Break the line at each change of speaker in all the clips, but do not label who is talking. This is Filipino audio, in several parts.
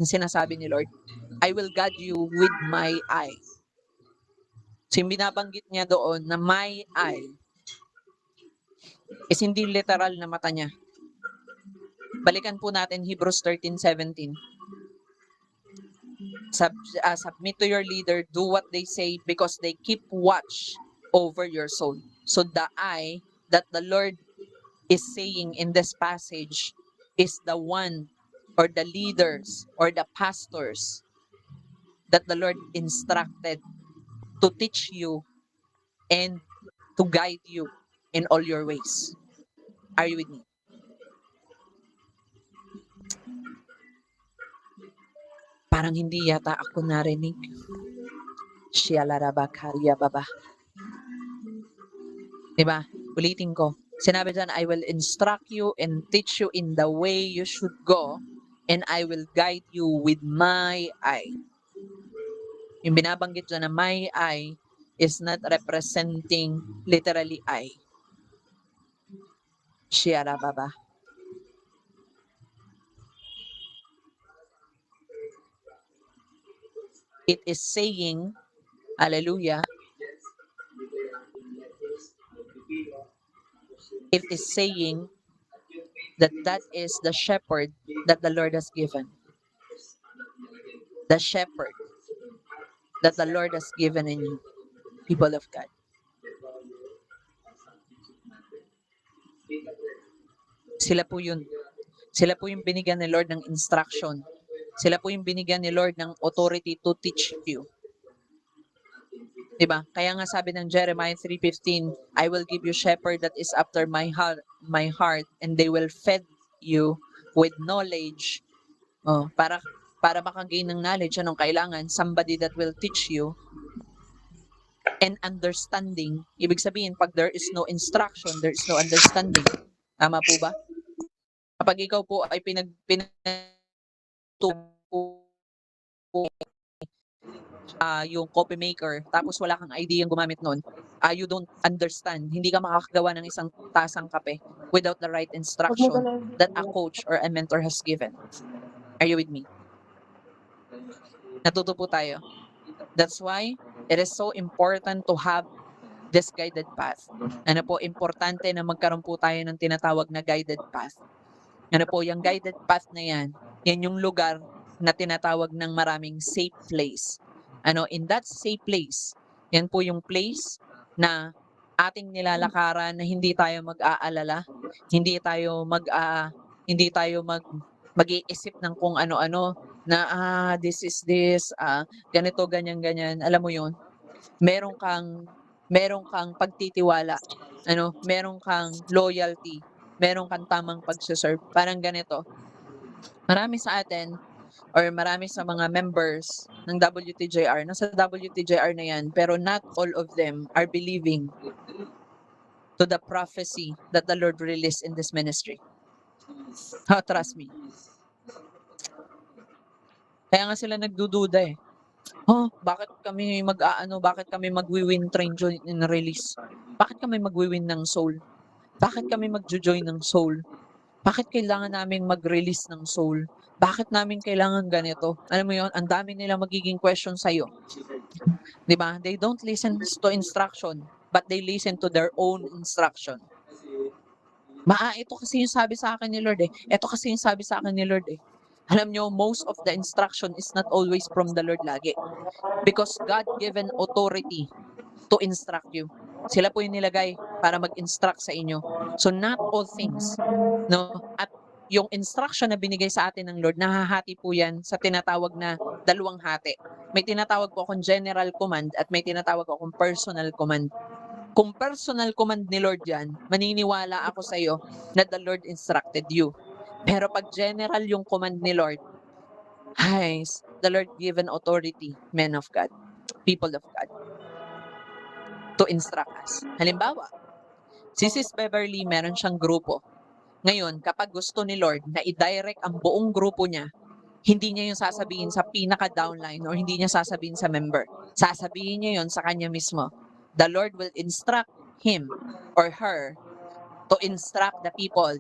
Yung sinasabi ni Lord, I will guide you with my eye. So yung binabanggit niya doon na my eye is hindi literal na mata niya. Balikan po natin Hebrews 13:17. Submit to your leader, do what they say because they keep watch over your soul. So the eye that the Lord is saying in this passage is the one or the leaders or the pastors that the Lord instructed to teach you and to guide you in all your ways. Are you with me? Parang hindi yata ako narinig. Shialarabakaria baba. Diba? Ulitin ko. Sinabi dyan, I will instruct you and teach you in the way you should go and I will guide you with my eye. Yung binabanggit dyan na my eye is not representing literally eye. Shiarababa. It is saying, hallelujah, it is saying that that is the shepherd that the Lord has given. The shepherd that the Lord has given in you, people of God. Sila po yun. Sila po yung binigyan ni Lord ng instruction. Sila po yung binigyan ni Lord ng authority to teach you. Diba? Kaya nga sabi ng Jeremiah 3:15, I will give you shepherd that is after my heart and they will feed you with knowledge. Para makagain ng knowledge, anong kailangan? Somebody that will teach you and understanding. Ibig sabihin, pag there is no instruction, there is no understanding. Tama po ba? Kapag ikaw po ay yung copy maker, tapos wala kang idea yung gumamit nun, you don't understand. Hindi ka makakagawa ng isang tasang kape without the right instruction that a coach or a mentor has given. Are you with me? Natuto po tayo. That's why it is so important to have this guided path. Ano po, importante na magkaroon po tayo ng tinatawag na guided path. Ano po, yung guided path na yan yung lugar na tinatawag ng maraming safe place. In that safe place, yan po yung place na ating nilalakaran na hindi tayo mag-aalala, hindi tayo mag-iisip ng kung ano-ano na this is this, ganito, ganyan. Alam mo yun, meron kang pagtitiwala, meron kang loyalty, meron kang tamang pagse-serve. Parang ganito, marami sa atin or marami sa mga members ng WTJR, nasa WTJR na yan, pero not all of them are believing to the prophecy that the Lord released in this ministry. Trust me. Kaya nga sila nagdududa eh. Bakit kami magwi-win train join in release? Bakit kami magwi-win ng soul? Bakit kami magjo-join ng soul? Bakit kailangan naming mag-release ng soul? Bakit namin kailangan ganito? Alam mo yon, ang dami nila magiging question sa'yo. Diba? They don't listen to instruction, but they listen to their own instruction. Ito kasi yung sabi sa akin ni Lord eh. Ito kasi yung sabi sa akin ni Lord eh. Alam nyo, most of the instruction is not always from the Lord lagi. Because God given authority to instruct you. Sila po yung nilagay para mag-instruct sa inyo. So not all things, no? At yung instruction na binigay sa atin ng Lord, nahahati po yan sa tinatawag na dalawang hati. May tinatawag po akong general command at may tinatawag akong personal command. Kung personal command ni Lord yan, maniniwala ako sa iyo na the Lord instructed you. Pero pag general yung command ni Lord, the Lord given authority, men of God, people of God, to instruct us. Halimbawa, si Sis Beverly, meron siyang grupo. Ngayon, kapag gusto ni Lord na i-direct ang buong grupo niya, hindi niya yung sasabihin sa pinaka-downline or hindi niya sasabihin sa member. Sasabihin niya yon sa kanya mismo. The Lord will instruct him or her to instruct the people.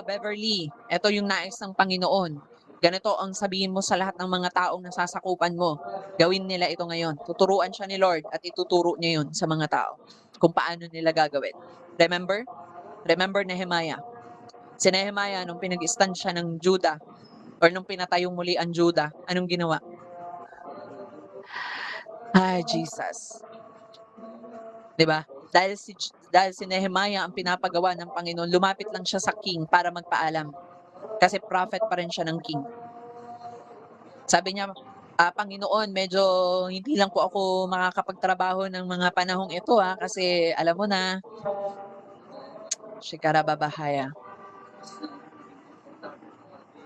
Beverly, ito yung nais ng Panginoon. Ganito ang sabihin mo sa lahat ng mga taong nasasakupan mo. Gawin nila ito ngayon. Tuturuan siya ni Lord at ituturo niya yun sa mga tao kung paano nila gagawin. Remember? Remember Nehemiah. Si Nehemiah, nung pinag-stand siya ng Judah or nung pinatayong muli ang Judah, anong ginawa? Ay, Jesus. 'Di ba? Dahil si Nehemiah ang pinapagawa ng Panginoon, lumapit lang siya sa king para magpaalam. Kasi prophet pa rin siya ng king. Sabi niya, Panginoon, medyo hindi lang po ako makakapagtrabaho ng mga panahong ito kasi alam mo na, shikarababahaya.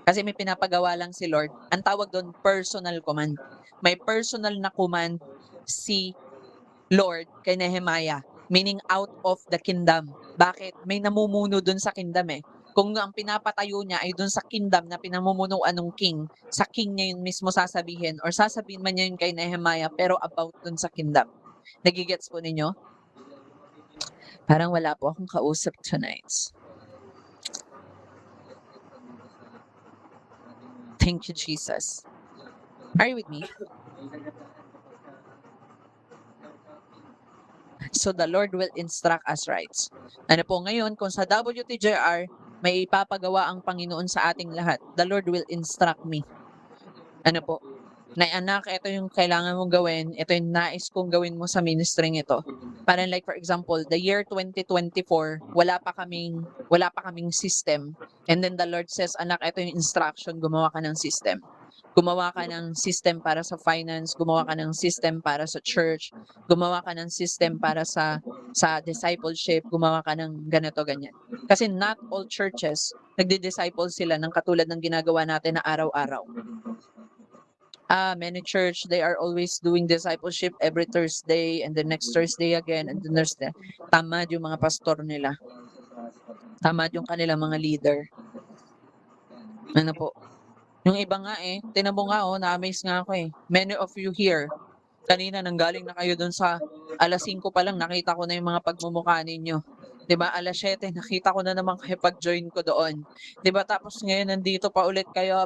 Kasi may pinapagawa lang si Lord. Ang tawag doon, personal command. May personal na command si Lord kay Nehemiah, meaning out of the kingdom. Bakit? May namumuno dun sa kingdom eh. Kung ang pinapatayo niya ay dun sa kingdom na pinamumunuan ng king, sa king niya yun mismo sasabihin or sasabihin man niya yun kay Nehemiah pero about dun sa kingdom. Nagigets po ninyo? Parang wala po akong kausap tonight. Thank you, Jesus. Are you with me? So the Lord will instruct us right. Ano po ngayon, kung sa WTJR, may ipapagawa ang Panginoon sa ating lahat, the Lord will instruct me. Ano po? Na anak, ito yung kailangan mong gawin, ito yung nais kong gawin mo sa ministry ito. Parang like for example, the year 2024, wala pa kaming system. And then the Lord says, anak, ito yung instruction, gumawa ka ng system. Gumawa ka ng system para sa finance, gumawa ka ng system para sa church, gumawa ka ng system para sa discipleship, gumawa ka ng ganito, ganyan. Kasi not all churches, nagdi-disciple sila ng katulad ng ginagawa natin na araw-araw. Many church, they are always doing discipleship every Thursday and the next Thursday again and the next day. Tamad yung mga pastor nila. Tamad yung kanilang mga leader. Ano po? Yung iba nga tinan mo nga na-amaze nga ako Many of you here, kanina nanggaling na kayo dun sa 5:00 pa lang nakita ko na yung mga pagmumukha ninyo. 'Di ba? 7:00 nakita ko na naman kayo pag-join ko doon. 'Di ba? Tapos ngayon nandito pa ulit kayo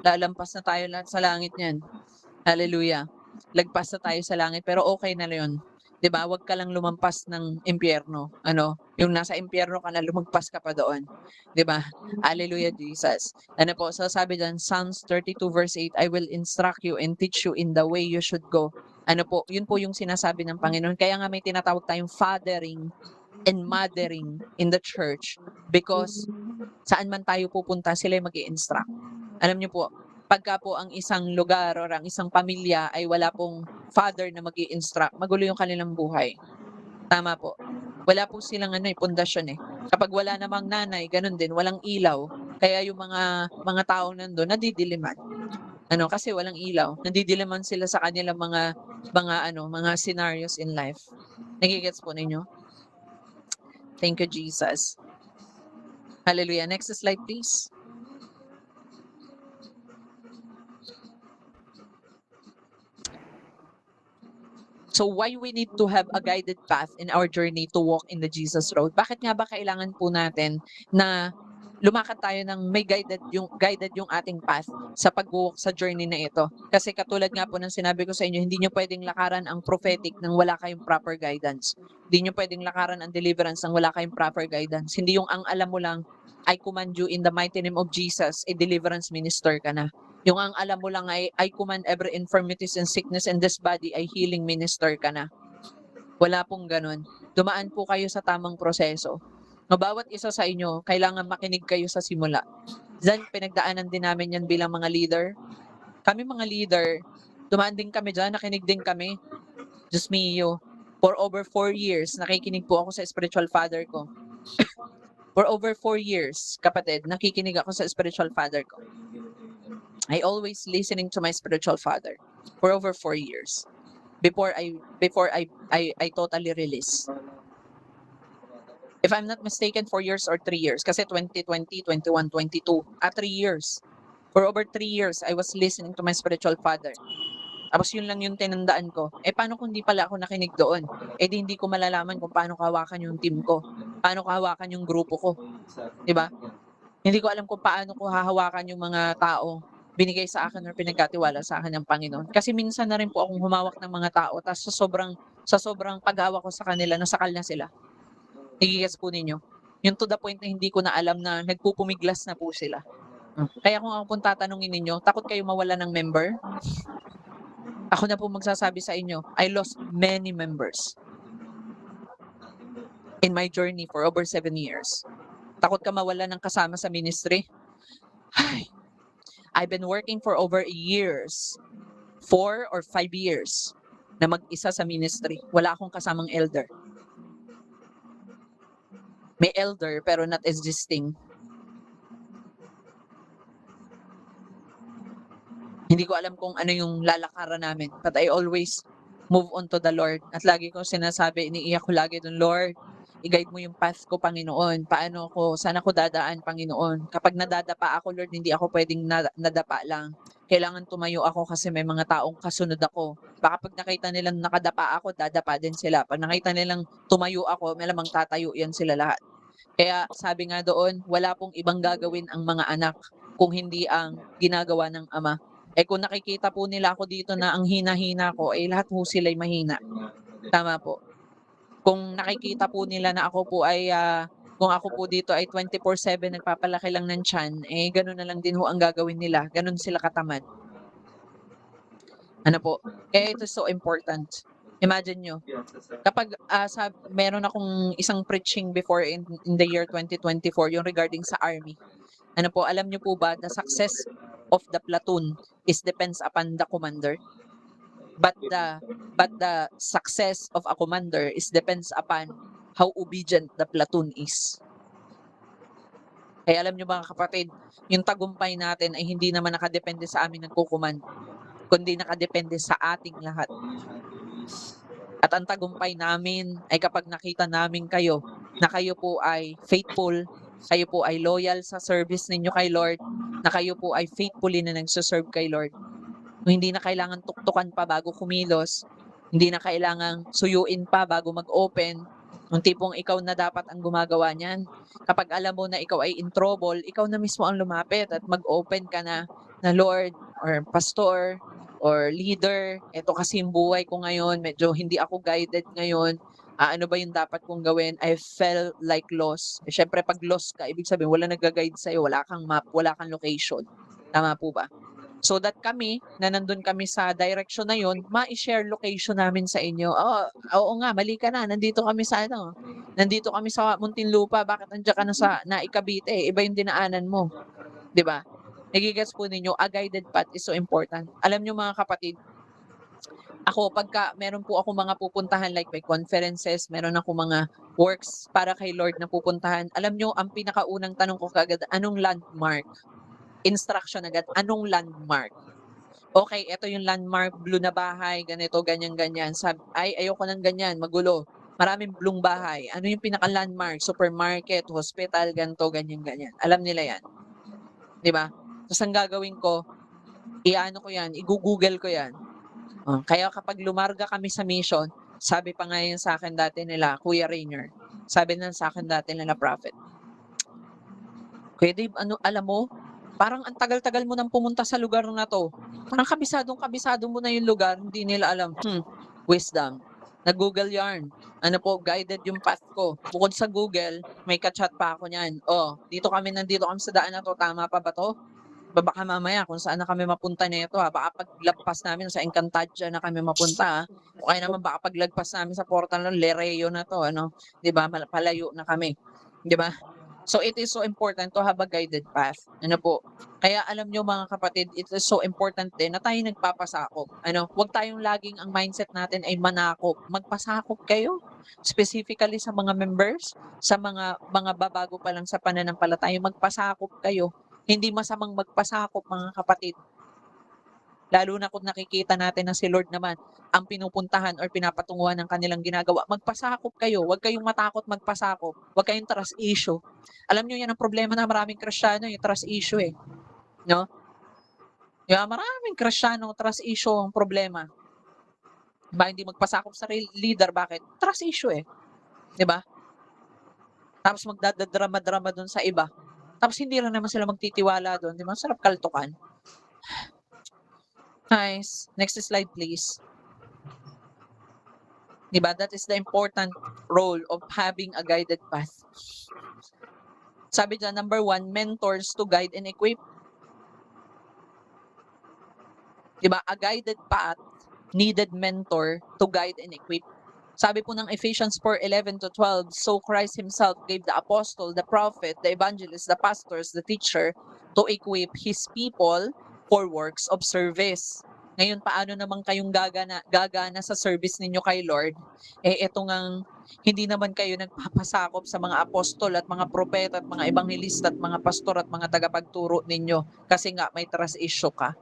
lalampas na tayo lahat sa langit niyan. Hallelujah. Lagpas na tayo sa langit pero okay na 'yun. 'Di ba? Huwag ka lang lumampas ng impyerno. Yung nasa impyerno ka na lumagpas ka pa doon. 'Di ba? Hallelujah Jesus. Ano po? So sabi diyan Psalms 32 verse 8, I will instruct you and teach you in the way you should go. Ano po? Yun po yung sinasabi ng Panginoon. Kaya nga may tinatawag tayong fathering and mothering in the church because saan man tayo pupunta, sila yung mag-i-instruct. Alam niyo po, pagka po ang isang lugar or ang isang pamilya ay wala pong father na mag-i-instruct, magulo yung kanilang buhay. Tama po. Wala po silang pundasyon Kapag wala namang nanay, ganun din, walang ilaw. Kaya yung mga tao nandoon nadidiliman. Kasi walang ilaw. Nadidiliman sila sa kanilang mga scenarios in life. Nagigets po ninyo? Thank you, Jesus. Hallelujah. Next slide, please. So why we need to have a guided path in our journey to walk in the Jesus road? Bakit nga ba kailangan po natin na lumakad tayo ng may guided yung ating path sa pag-walk sa journey na ito? Kasi katulad nga po ng sinabi ko sa inyo, hindi niyo pwedeng lakaran ang prophetic nang wala kayong proper guidance. Hindi niyo pwedeng lakaran ang deliverance nang wala kayong proper guidance. Hindi yung ang alam mo lang, I command you in the mighty name of Jesus, deliverance minister ka na. Yung ang alam mo lang ay, I command every infirmities and sickness in this body, ay healing minister ka na. Wala pong ganun. Dumaan po kayo sa tamang proseso. Bawat isa sa inyo, kailangan makinig kayo sa simula. Diyan, pinagdaanan din namin yan bilang mga leader. Kami mga leader, dumaan din kami dyan, nakinig din kami. Diyos mio, for over 4 years, nakikinig po ako sa spiritual father ko. For over 4 years, kapatid, nakikinig ako sa spiritual father ko. I always listening to my spiritual father for over 4 years before I totally release. If I'm not mistaken, 4 years or 3 years. Kasi 2020, 21, 22, 3 years. For over 3 years, I was listening to my spiritual father. Tapos yun lang yung tinandaan ko. Paano kung di pala ako nakinig doon? Di hindi ko malalaman kung paano kahawakan yung team ko. Paano kahawakan yung grupo ko. Diba? Hindi ko alam kung paano ko hahawakan yung mga tao binigay sa akin or pinagkatiwala sa akin ng Panginoon. Kasi minsan na rin po akong humawak ng mga tao ta's sa sobrang paghawak ko sa kanila nasakal na sila. Nage-gets po ninyo? Yung to the point na hindi ko na alam na nagpupumiglas na po sila. Kaya kung ako pong tatanungin ninyo, takot kayo mawalan ng member? Ako na po magsasabi sa inyo, I lost many members in my journey for over 7 years. Takot ka mawalan ng kasama sa ministry? Ay, I've been working for over years, 4 or 5 years na mag-isa sa ministry. Wala akong kasamang elder. May elder pero not existing. Hindi ko alam kung ano yung lalakaran namin, but I always move on to the Lord. At lagi ko sinasabi, iniiyak ko lagi dun, Lord, i-guide mo yung path ko, Panginoon. Paano ako, saan ako dadaan, Panginoon? Kapag nadadapa ako, Lord, hindi ako pwedeng nadapa lang. Kailangan tumayo ako kasi may mga taong kasunod ako. Baka pag nakita nilang nakadapa ako, dadapa din sila. Pag nakita nilang tumayo ako, malamang tatayo yan sila lahat. Kaya sabi nga doon, wala pong ibang gagawin ang mga anak kung hindi ang ginagawa ng ama. Eh kung nakikita po nila ako dito na ang hina-hina ko, eh lahat po sila'y mahina. Tama po. Kung nakikita po nila na ako po ay, kung ako po dito ay 24/7 nagpapalaki lang ng tiyan, eh gano'n na lang din ho ang gagawin nila, gano'n sila katamad. Ano po, kaya ito so important. Imagine nyo, kapag meron akong isang preaching before in the year 2024, yung regarding sa army. Ano po, alam nyo po ba, the success of the platoon is depends upon the commander. But the success of a commander is depends upon how obedient the platoon is. Kaya alam nyo mga kapatid, yung tagumpay natin ay hindi naman nakadepende sa aming nagkukuman, kundi nakadepende sa ating lahat. At ang tagumpay namin ay kapag nakita namin kayo na kayo po ay faithful, kayo po ay loyal sa service ninyo kay Lord, na kayo po ay faithfully na nagsuserve kay Lord. Hindi na kailangan tuktukan pa bago kumilos, hindi na kailangang suyuin pa bago mag-open, yung tipong ikaw na dapat ang gumagawa niyan. Kapag alam mo na ikaw ay in trouble, ikaw na mismo ang lumapit at mag-open ka na Lord or pastor or leader, eto kasi yung buhay ko ngayon, medyo hindi ako guided ngayon. Ano ba yung dapat kong gawin? I felt like lost. Eh, syempre pag lost ka, ibig sabihin wala nag-guide sa'yo, wala kang map, wala kang location. Tama po ba? So that kami, na nandun kami sa direction na yun, ma-share location namin sa inyo. Oo nga, mali ka na. Nandito kami sa nandito kami sa Muntinlupa. Bakit nandiyan ka na sa Naik-Cavite? Iba yung dinaanan mo. 'Di ba? Nagigets po ninyo, a guided path is so important. Alam niyo mga kapatid, ako pagka meron po ako mga pupuntahan like may conferences, meron ako mga works para kay Lord na pupuntahan. Alam niyo, ang pinakaunang tanong ko kaagad, anong landmark? Instruction agad, anong landmark? Okay, eto yung landmark, blue na bahay, ganito, ganyan, ganyan. Ay, ayoko ng ganyan, magulo. Maraming blue bahay. Ano yung pinaka-landmark? Supermarket, hospital, ganito, ganyan, ganyan. Alam nila yan, di ba? Tapos ang gagawin ko, i-ano ko yan, i-google ko yan. Kaya kapag lumarga kami sa mission, sabi pa nga yun sa akin dati nila, Kuya Rainier, sabi na sa akin dati nila Prophet, Kuya Dave, ano, alam mo, parang ang tagal-tagal mo nang pumunta sa lugar na to. Parang kabisado mo na yung lugar, hindi nila alam. Wisdom. Nag-Google yarn. Ano po, guided yung path ko. Bukod sa Google, may ka-chat pa ako niyan. Nandito kami sa daan na to, tama pa ba to? Baka mamaya kung saan na kami mapunta nito baka paglagpas namin sa Encantadia na kami mapunta o kaya naman baka paglagpas namin sa portal ng Lereo na to, 'di ba? Palayo na kami, 'di ba? So it is so important to have a guided path. Ano po? Kaya alam nyo mga kapatid, it is so important din na tayo nagpapasakop. Huwag tayong laging ang mindset natin ay manakop. Magpasakop kayo. Specifically sa mga members, sa mga babago pa lang sa pananampalataya, magpasakop kayo. Hindi masamang magpasakop mga kapatid. Lalo na kung nakikita natin na si Lord naman ang pinupuntahan or pinapatunguhan ng kanilang ginagawa. Magpasakop kayo. Huwag kayong matakot magpasakop. Huwag kayong trust issue. Alam niyo yan ang problema ng maraming Kristiyano, yung trust issue eh. No? Yung maraming Kristiyano, trust issue ang problema. Ba hindi magpasakop sa leader? Bakit? Trust issue eh. 'Di ba? Tapos magdadadrama-drama doon sa iba. Tapos hindi lang naman sila magtitiwala doon, 'di ba? Sarap kaltukan. Nice. Next slide, please. Diba? That is the important role of having a guided path. Sabi dyan, number 1, mentors to guide and equip. Diba? A guided path needed mentor to guide and equip. Sabi po ng Ephesians 4:11-12, so Christ himself gave the apostle, the prophet, the evangelist, the pastors, the teacher to equip his people for works of service. Ngayon, paano naman kayong gagana sa service ninyo kay Lord? Ito ngang hindi naman kayo nagpapasakop sa mga apostol at mga propeta at mga ebanghelista at mga pastor at mga tagapagturo ninyo kasi nga may trust issue ka.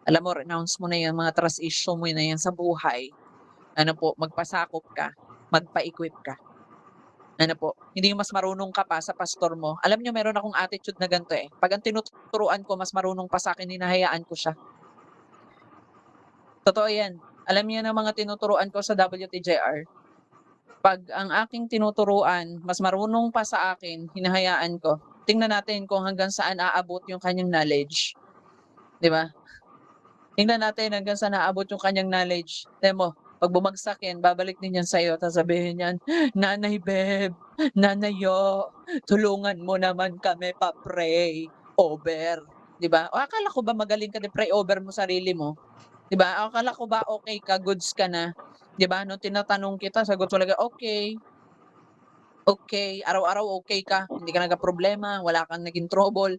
Alam mo, renounce mo na yan, mga trust issue mo na yan sa buhay. Ano po, magpasakop ka, magpa-equip ka. Ano po, hindi yung mas marunong ka pa sa pastor mo. Alam niyo meron akong attitude na ganito eh. Pag ang tinuturuan ko mas marunong pa sa akin, hinahayaan ko siya. Totoo yan. Alam niyo ng mga tinuturuan ko sa WTJR. Pag ang aking tinuturuan mas marunong pa sa akin, hinahayaan ko. Tingnan natin kung hanggang saan aabot yung kanyang knowledge. 'Di ba? Tingnan natin hanggang saan aabot yung kanyang knowledge. Tingnan mo, pag bumagsak yan, babalik din yan sa'yo, tapos sabihin yan, Nanay Beb, Nanay Yo, tulungan mo naman kami pa-pray over. 'Di ba? O akala ko ba magaling ka pray over mo sarili mo? 'Di ba? O akala ko ba okay ka, goods ka na? 'Di ba? Nung tinatanong kita, sagot mo lang, okay, okay, araw-araw okay ka, hindi ka nagkaproblema, wala kang naging trouble,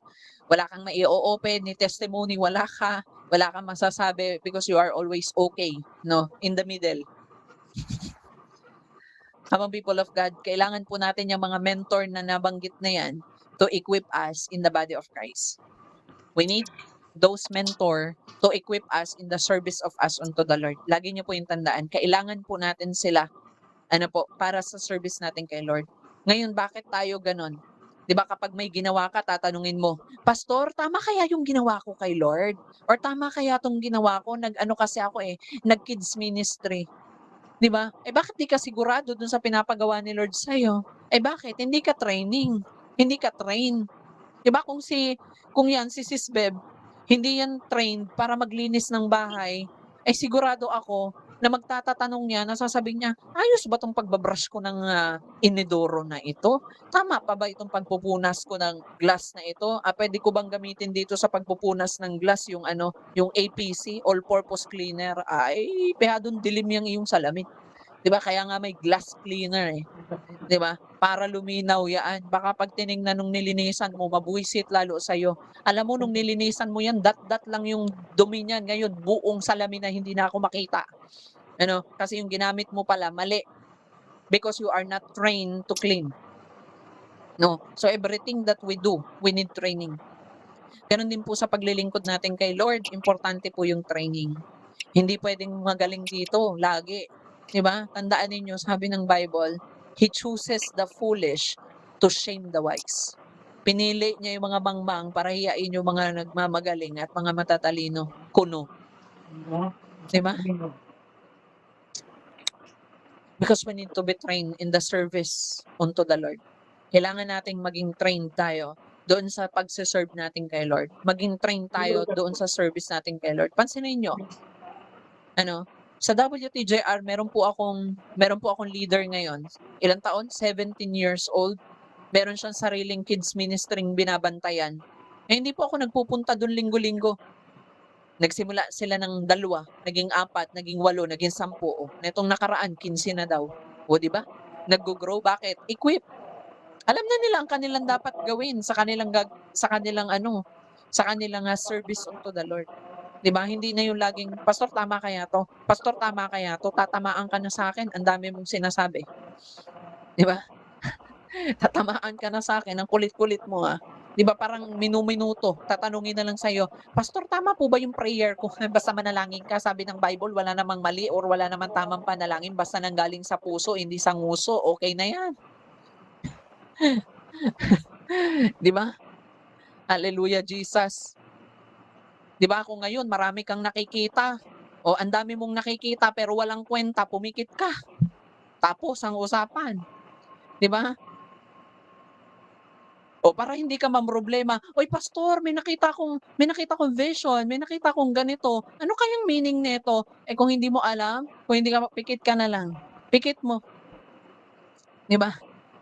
wala kang mai-o-open ni testimony, wala kang masasabi because you are always okay, no? In the middle. Habang people of God, kailangan po natin yung mga mentor na nabanggit na yan to equip us in the body of Christ. We need those mentor to equip us in the service of us unto the Lord. Lagi niyo po yung tandaan, kailangan po natin sila ano po, para sa service natin kay Lord. Ngayon, bakit tayo ganon? 'Di ba kapag may ginawa ka, tatanungin mo, Pastor, tama kaya yung ginawa ko kay Lord? Or tama kaya tong ginawa ko? Nag-ano kasi ako nag-kids ministry. 'Di ba? Bakit di ka sigurado dun sa pinapagawa ni Lord sa'yo? Bakit? Hindi ka training. Hindi ka train. 'Di ba kung yan si Sis Beb, hindi yan trained para maglinis ng bahay, sigurado ako na magtatatanong niya, na sasabihin niya, "Ayos ba 'tong pagbabrush ko ng, inidoro na ito? Tama pa ba itong pagpupunas ko ng glass na ito? Puwede ko bang gamitin dito sa pagpupunas ng glass yung ano, yung APC, all purpose cleaner?" Ay, pehadong dilim yang iyong salamin. 'Di ba kaya nga may glass cleaner, 'di ba? Para luminaw yaan. Baka 'pag tiningnan nung nilinisan mo mabuwisit lalo sa'yo. Alam mo nung nilinisan mo yan dot-dot lang yung dumi niyan, ngayon buong salamin na hindi na ako makita. Ano, kasi yung ginamit mo pala mali because you are not trained to clean, 'no? So everything that we do, we need training. Gano'n din po sa paglilingkod natin kay Lord, importante po yung training. Hindi puwedeng magaling dito lagi, 'di ba? Tandaan ninyo sabi ng Bible, He chooses the foolish to shame the wise. Pinili niya yung mga mangmang para hiyain yung mga nagmamagaling at mga matatalino, kuno, 'di ba? Because we need to be trained in the service unto the Lord. Kailangan nating maging trained tayo doon sa pagse-serve natin kay Lord. Maging trained tayo doon sa service natin kay Lord. Pansinin niyo, ano, sa WTJR meron po akong leader ngayon. Ilang taon? 17 years old. Meron siyang sariling kids ministry-ng binabantayan. Hindi po ako nagpupunta do'n linggo-linggo. Nagsimula sila ng 2, naging 4, naging 8, naging 10, nitong nakaraan 15 na daw. 'Di ba? Naggo-grow, bakit? Equip. Alam na nila ang kanilang dapat gawin sa kanilang, service unto the Lord. 'Di ba? Hindi na yung laging, "Pastor tama kaya 'to? Pastor tama kaya 'to? Tatamaan ka na sa'kin, ang dami mong sinasabi." 'Di ba? Tatamaan ka na sa'kin, ang kulit-kulit mo, 'Di ba parang minu-minuto tatanungin na lang sa'yo, "Pastor tama po ba yung prayer ko?" Basta manalangin ka, sabi ng Bible wala namang mali or wala namang tamang panalangin basta nanggaling sa puso hindi sa nguso, okey na 'yan. 'Di ba? Hallelujah Jesus. 'Di ba kung ngayon marami kang nakikita, o ang dami mong nakikita pero walang kwenta, pumikit ka, tapos ang usapan, 'di ba? O para hindi ka mamroblema, "Uy pastor, may nakita akong vision, may nakita akong ganito, ano kayang meaning nito?" Eh, kung hindi mo alam, kung hindi ka pikit ka na lang, pikit mo, 'di ba?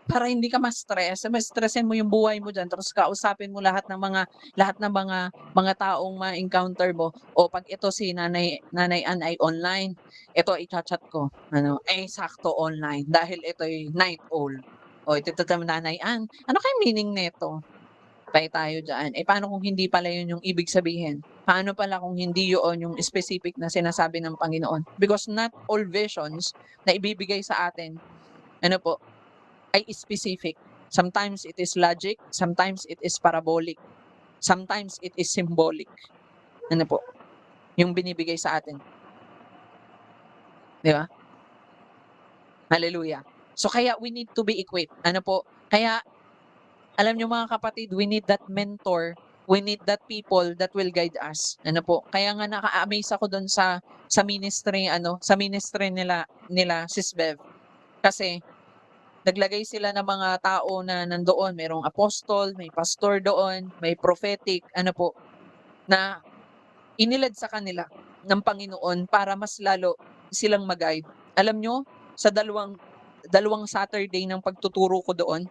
Para hindi ka ma-stress, ma-stressin mo yung buhay mo diyan tapos kausapin mo lahat ng mga taong ma-encounter mo, "O 'pag ito si Nanay Ann ay online, ito i-cha-chat ko ano, eh, sakto online dahil ito'y night owl. O ito Nanay Ann, ano kayang meaning nito?" Patay tayo diyan. Eh, paano kung hindi pala yun yung ibig sabihin? Paano pala kung hindi yoon yung specific na sinasabi ng Panginoon? Because not all visions na ibibigay sa atin ano po, ay specific. Sometimes it is logic, sometimes it is parabolic, sometimes it is symbolic. Ano po, yung binibigay sa atin, 'di ba? Hallelujah. So kaya we need to be equipped. Ano po, kaya alam niyo mga kapatid, we need that mentor, we need that people that will guide us. Ano po, kaya nga naa-amaze ako dun sa ministry ano, sa ministry nila nila Sis Bev. Kasi naglagay sila ng mga tao na nandoon, merong apostol, may pastor doon, may prophetic, ano po, na inilad sa kanila ng Panginoon para mas lalo silang mag-guide. Alam nyo, sa dalawang dalawang Saturday ng pagtuturo ko doon,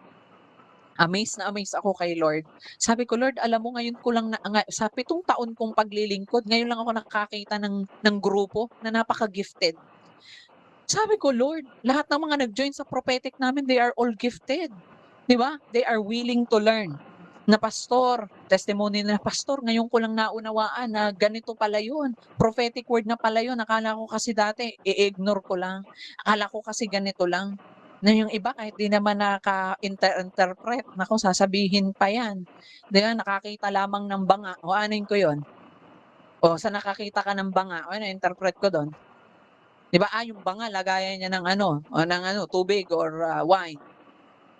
amaze na amaze ako kay Lord. Sabi ko, "Lord, alam mo ngayon ko lang na sa 7 taon kong paglilingkod, ngayon lang ako nakakita ng grupo na napaka-gifted." Sabi ko, "Lord, lahat ng mga nag-join sa prophetic namin, they are all gifted." 'Di ba? They are willing to learn. Na pastor, testimony na pastor, ngayon ko lang naunawaan na ganito pala yun. Prophetic word na pala yun. Akala ko kasi dati, i-ignore ko lang. Akala ko kasi ganito lang. Na yung iba kahit di naman interpret naku sasabihin pa yan. 'Di ba, nakakita lamang ng banga, o anuhin ko yun? O sa nakakita ka ng banga, o ano interpret ko dun? 'Di ba, yung banga lagayan niya ng ano, tubig or, wine.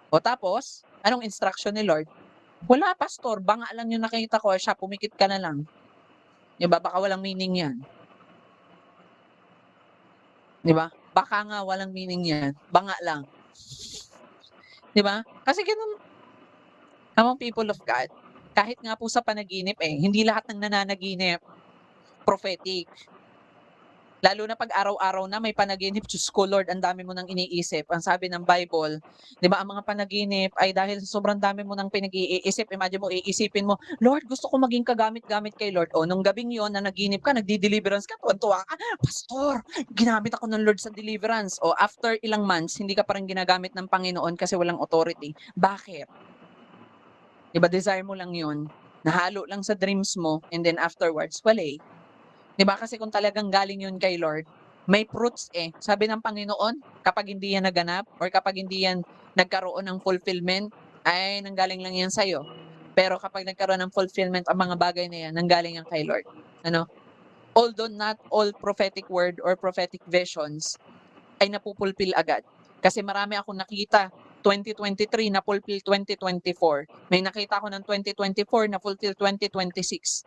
O tapos, anong instruction ni Lord? Wala pastor, banga lang yung nakita ko, siya pumikit ka na lang. 'Di ba, baka walang meaning 'yan, 'di ba? Baka nga walang meaning 'yan, banga lang, 'di ba? Kasi gano'n ang people of God, kahit nga po sa panaginip, eh, hindi lahat ng nananaginip prophetic. Lalo na 'pag araw-araw na may panaginip, Diyos ko Lord, ang dami mo ng iniisip. Ang sabi ng Bible, 'di ba, ang mga panaginip ay dahil sa sobrang dami mo ng pinag-iisip, imagine mo iisipin mo, "Lord, gusto ko maging kagamit-gamit kay Lord." O nung gabing yon na naginip ka, nagde-deliverance ka, tuwang-tuwa ka, "Pastor, ginamit ako ng Lord sa deliverance." O after ilang months, hindi ka pa rin ginagamit ng Panginoon kasi walang authority. Bakit? 'Di ba desire mo lang yon, nahalo lang sa dreams mo and then afterwards wala, eh. 'Di ba kasi kung talagang galing yun kay Lord, may fruits, eh. Sabi ng Panginoon, kapag hindi yan naganap or kapag hindi yan nagkaroon ng fulfillment, ay nanggaling lang yan sa'yo. Pero kapag nagkaroon ng fulfillment ang mga bagay na yan, nanggaling yan kay Lord, ano? Although not all prophetic word or prophetic visions ay napupulfill agad. Kasi marami akong nakita, 2023 na-fulfill 2024. May nakita ako ng 2024 na-fulfill 2026.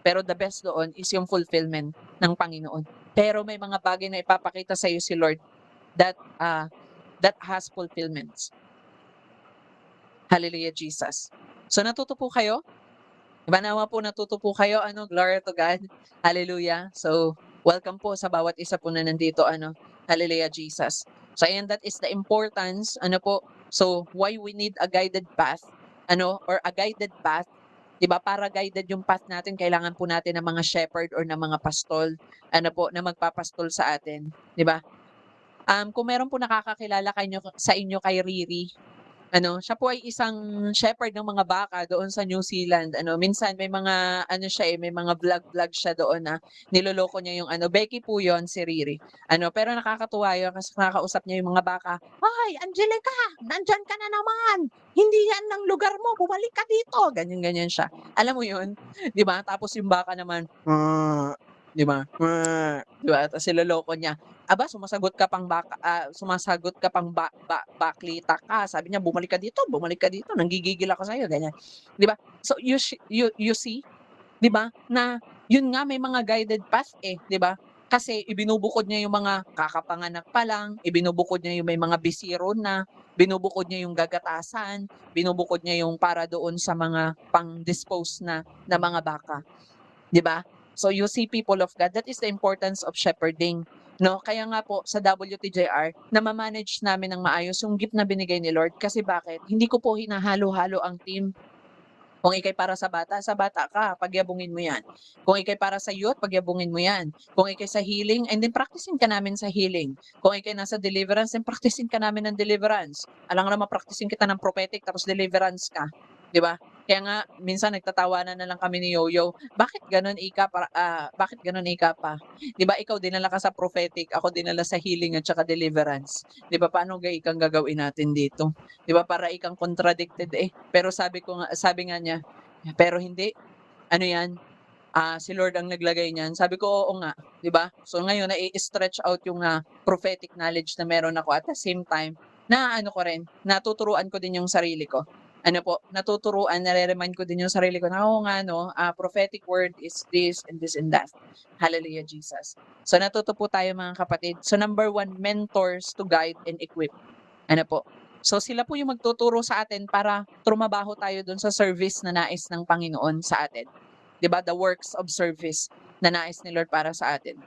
Pero the best doon is yung fulfillment ng Panginoon. Pero may mga bagay na ipapakita sa iyo si Lord that, that has fulfillments. Hallelujah, Jesus. So natuto po kayo? 'Di ba nawa po natuto po kayo ano, glory to God. Hallelujah. So, welcome po sa bawat isa po na nandito ano. Hallelujah, Jesus. So ayan, that is the importance ano po, so why we need a guided path ano or a guided path. 'Di ba, para guided yung path natin kailangan po natin ng mga shepherd or ng mga pastol, ano po, na magpapastol sa atin, 'di ba? Kung meron po nakakakilala sa inyo kay Riri, ano, siya po ay isang shepherd ng mga baka doon sa New Zealand. Ano, minsan may mga ano siya, eh, may mga vlog-vlog siya doon na niloloko niya yung ano, Becky po 'yon, si Riri. Ano, pero nakakatuwa 'yun kasi nakakausap niya yung mga baka, "Hoy, Angelica, nandiyan ka na naman. Hindi 'yan ang lugar mo, bumalik ka dito." Ganyan-ganyan siya. Alam mo 'yun, 'di ba? Tapos yung baka naman, 'di ba? 'Di ba? Tapos niloloko niya. Aba, sumasagot ka pang baklita ka. Sabi niya, bumalik ka dito, nanggigigil ako sa'yo, ganyan. 'Di ba? So you see, 'di ba, na yun nga may mga guided path, eh, 'di ba? Kasi ibinubukod niya yung mga kakapanganak pa lang, ibinubukod niya yung may mga bisiro na, binubukod niya yung gagatasan, binubukod niya yung para doon sa mga pang-dispose na mga baka, 'di ba? So you see people of God, that is the importance of shepherding, 'no? Kaya nga po sa WTJR nama-manage namin ng maayos yung gift na binigay ni Lord kasi bakit? Hindi ko po hinahalo-halo ang team. Kung ika'y para sa bata ka, pagyabungin mo 'yan. Kung ika'y para sa youth, pagyabungin mo 'yan. Kung ika'y sa healing, and then practicein ka namin sa healing. Kung ika'y nasa deliverance, then practicein ka namin ng deliverance. Alangan naman practicein kita ng prophetic tapos deliverance ka, 'di ba? Kaya nga minsan nagtatawanan na lang kami ni Yoyo, "Bakit gano'n ika bakit gano'n ika pa? 'Di ba ikaw dinala ka sa prophetic, ako dinala sa healing at saka deliverance. 'Di ba paano ikang gagawin natin dito?" 'Di ba para ikang contradicted, eh. Pero sabi nga niya, "Pero hindi, ano 'yan, si Lord ang naglagay niyan." Sabi ko, "Oo nga." 'Di ba? So ngayon nai-stretch out yung, prophetic knowledge na meron ako at the same time, naaano ko rin, natuturuan ko din yung sarili ko. Ano po, nare-remind ko din yung sarili ko na, "Oo nga 'no, prophetic word is this and this and that." Hallelujah, Jesus. So natuto po tayo mga kapatid. So number one, mentors to guide and equip. Ano po, so sila po yung magtuturo sa atin para trumabaho tayo dun sa service na nais ng Panginoon sa atin. 'Di ba, the works of service na nais ni Lord para sa atin.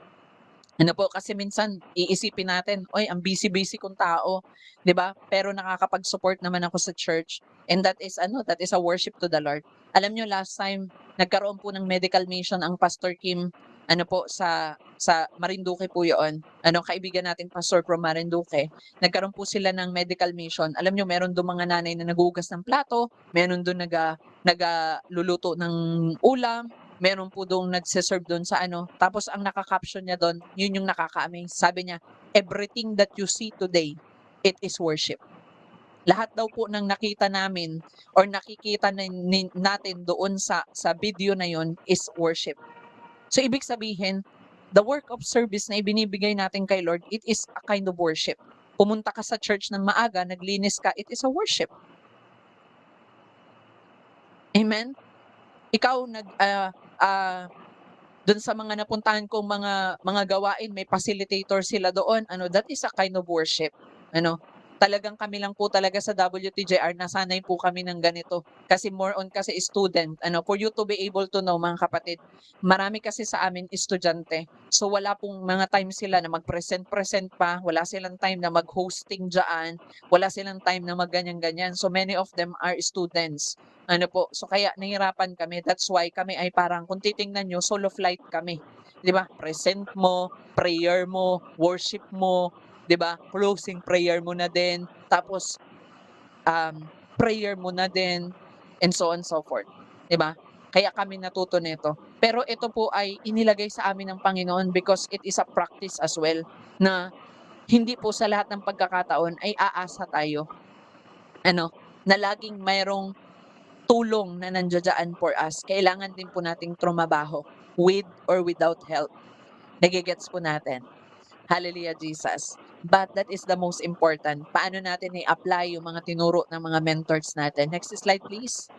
Ano po, kasi minsan iisipin natin, "Uy, ang busy-busy kong tao," 'di ba? Pero nakakapag-support naman ako sa church and that is a worship to the Lord. Alam niyo last time nagkaroon po ng medical mission ang Pastor Kim, ano po sa Marinduque po 'yon. Ano, kaibigan nating pastor from Marinduque. Nagkaroon po sila ng medical mission. Alam niyo meron dong mga nanay na naghuhugas ng plato, meron dun luluto ng ulam, meron po dong nagse-serve dun sa ano, tapos ang naka-caption niya dun, yun yung nakaka-amaze. Sabi niya, "Everything that you see today, it is worship." Lahat daw po ng nakita namin or nakikita natin doon sa video na yun is worship. So ibig sabihin, the work of service na ibinibigay natin kay Lord, it is a kind of worship. Pumunta ka sa church ng maaga, naglinis ka, it is a worship. Amen? Ikaw dun sa mga napuntahan kong mga gawain may facilitator sila doon, ano, that is a kind of worship, ano. Talagang kami lang po talaga sa WTJR nasanay po kami ng ganito. Kasi more on kasi student, ano, for you to be able to know mga kapatid, marami kasi sa amin estudyante. So wala pong mga time sila na mag-present-present pa, wala silang time na mag-hosting diyaan, wala silang time na mag-ganyan-ganyan. So many of them are students. Ano po, so kaya nahirapan kami. That's why kami ay parang kung titingnan niyo solo flight kami. 'Di ba? Present mo, prayer mo, worship mo, 'di ba? Closing prayer mo na din, tapos, prayer mo na din, and so on so forth, 'di ba? Kaya kami natuto nito. Pero ito po ay inilagay sa amin ng Panginoon because it is a practice as well na hindi po sa lahat ng pagkakataon ay aasa tayo, ano, na laging mayroong tulong na nandiya-diyan for us. Kailangan din po nating trumabaho with or without help. Nage-gets po natin. Hallelujah, Jesus. But that is the most important. Paano natin i-apply yung mga tinuro ng mga mentors natin. Next slide, please.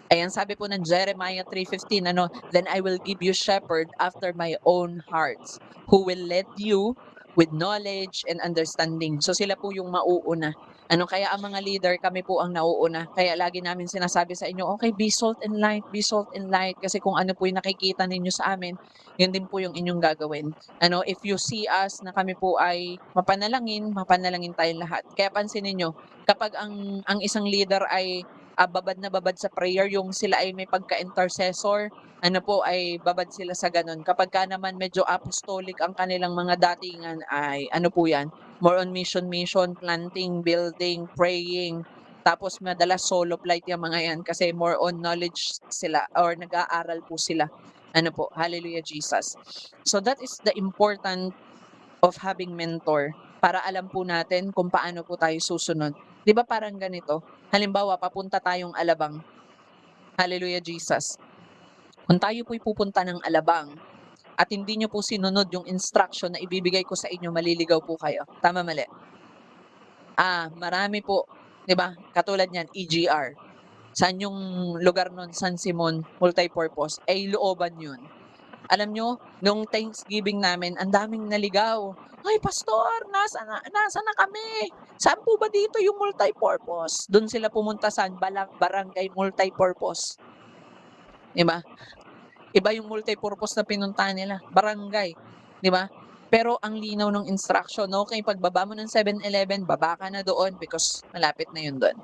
Ayan, sabi po ng Jeremiah 3:15, ano, "Then I will give you shepherd after my own hearts, who will lead you with knowledge and understanding." So sila po yung mauuna. Ano, kaya ang mga leader, kami po ang nauuna. Kaya lagi namin sinasabi sa inyo, "Okay, be salt and light, be salt and light." Kasi kung ano po yung nakikita ninyo sa amin, yun din po yung inyong gagawin. Ano, if you see us na kami po ay mapanalangin, mapanalangin tayong lahat. Kaya pansinin niyo, kapag ang isang leader ay babad na babad sa prayer, yung sila ay may pagka-intercessor, ano po, ay babad sila sa gano'n. Kapagka naman medyo apostolic ang kanilang mga datingan ay ano po 'yan, more on mission, planting, building, praying, tapos madalas solo flight yang mga 'yan kasi more on knowledge sila or nag-aaral po sila. Ano po, hallelujah Jesus. So that is the important of having mentor para alam po natin kung paano po tayo susunod. 'Di ba parang ganito, halimbawa papunta tayong Alabang, hallelujah Jesus. Kung tayo po'y pupunta ng Alabang at hindi niyo po sinunod yung instruction na ibibigay ko sa inyo, maliligaw po kayo. Tama, mali? Marami po, 'di ba? Katulad niyan, EGR. Saan yung lugar nun, San Simon Multipurpose, ay looban yun. Alam niyo, nung Thanksgiving namin ang daming naligaw. "Ay pastor, nasaan na kami? Saan po ba dito yung multipurpose?" Dun sila pumunta sa barangay multipurpose, 'di ba? Iba yung multipurpose na pinuntahan nila, barangay, 'di ba? Pero ang linaw ng instruction, okey pagbaba mo ng 7-Eleven, baba ka na doon because malapit na yun dun,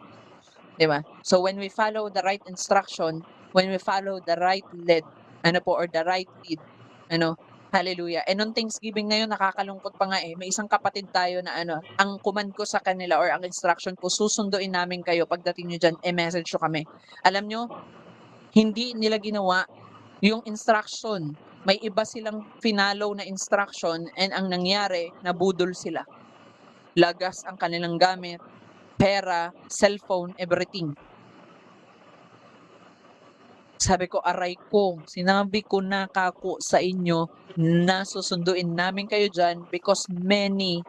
'di ba? So when we follow the right instruction, when we follow the right lead, ano po, or the right lead, ano, hallelujah. And nung Thanksgiving na yun nakakalungkot pa nga, eh, may isang kapatid tayo na ano, ang command ko sa kanila or ang instruction ko, "Susunduin namin kayo pagdating niyo diyan, message niyo kami." Alam niyo, hindi nila ginawa yung instruction. May iba silang finollow na instruction and ang nangyari nabudol sila. Lagas ang kanilang gamit, pera, cellphone, everything. Sabi ko, "Aray ko, sinabi ko na kako sa inyo na susunduin namin kayo diyan because many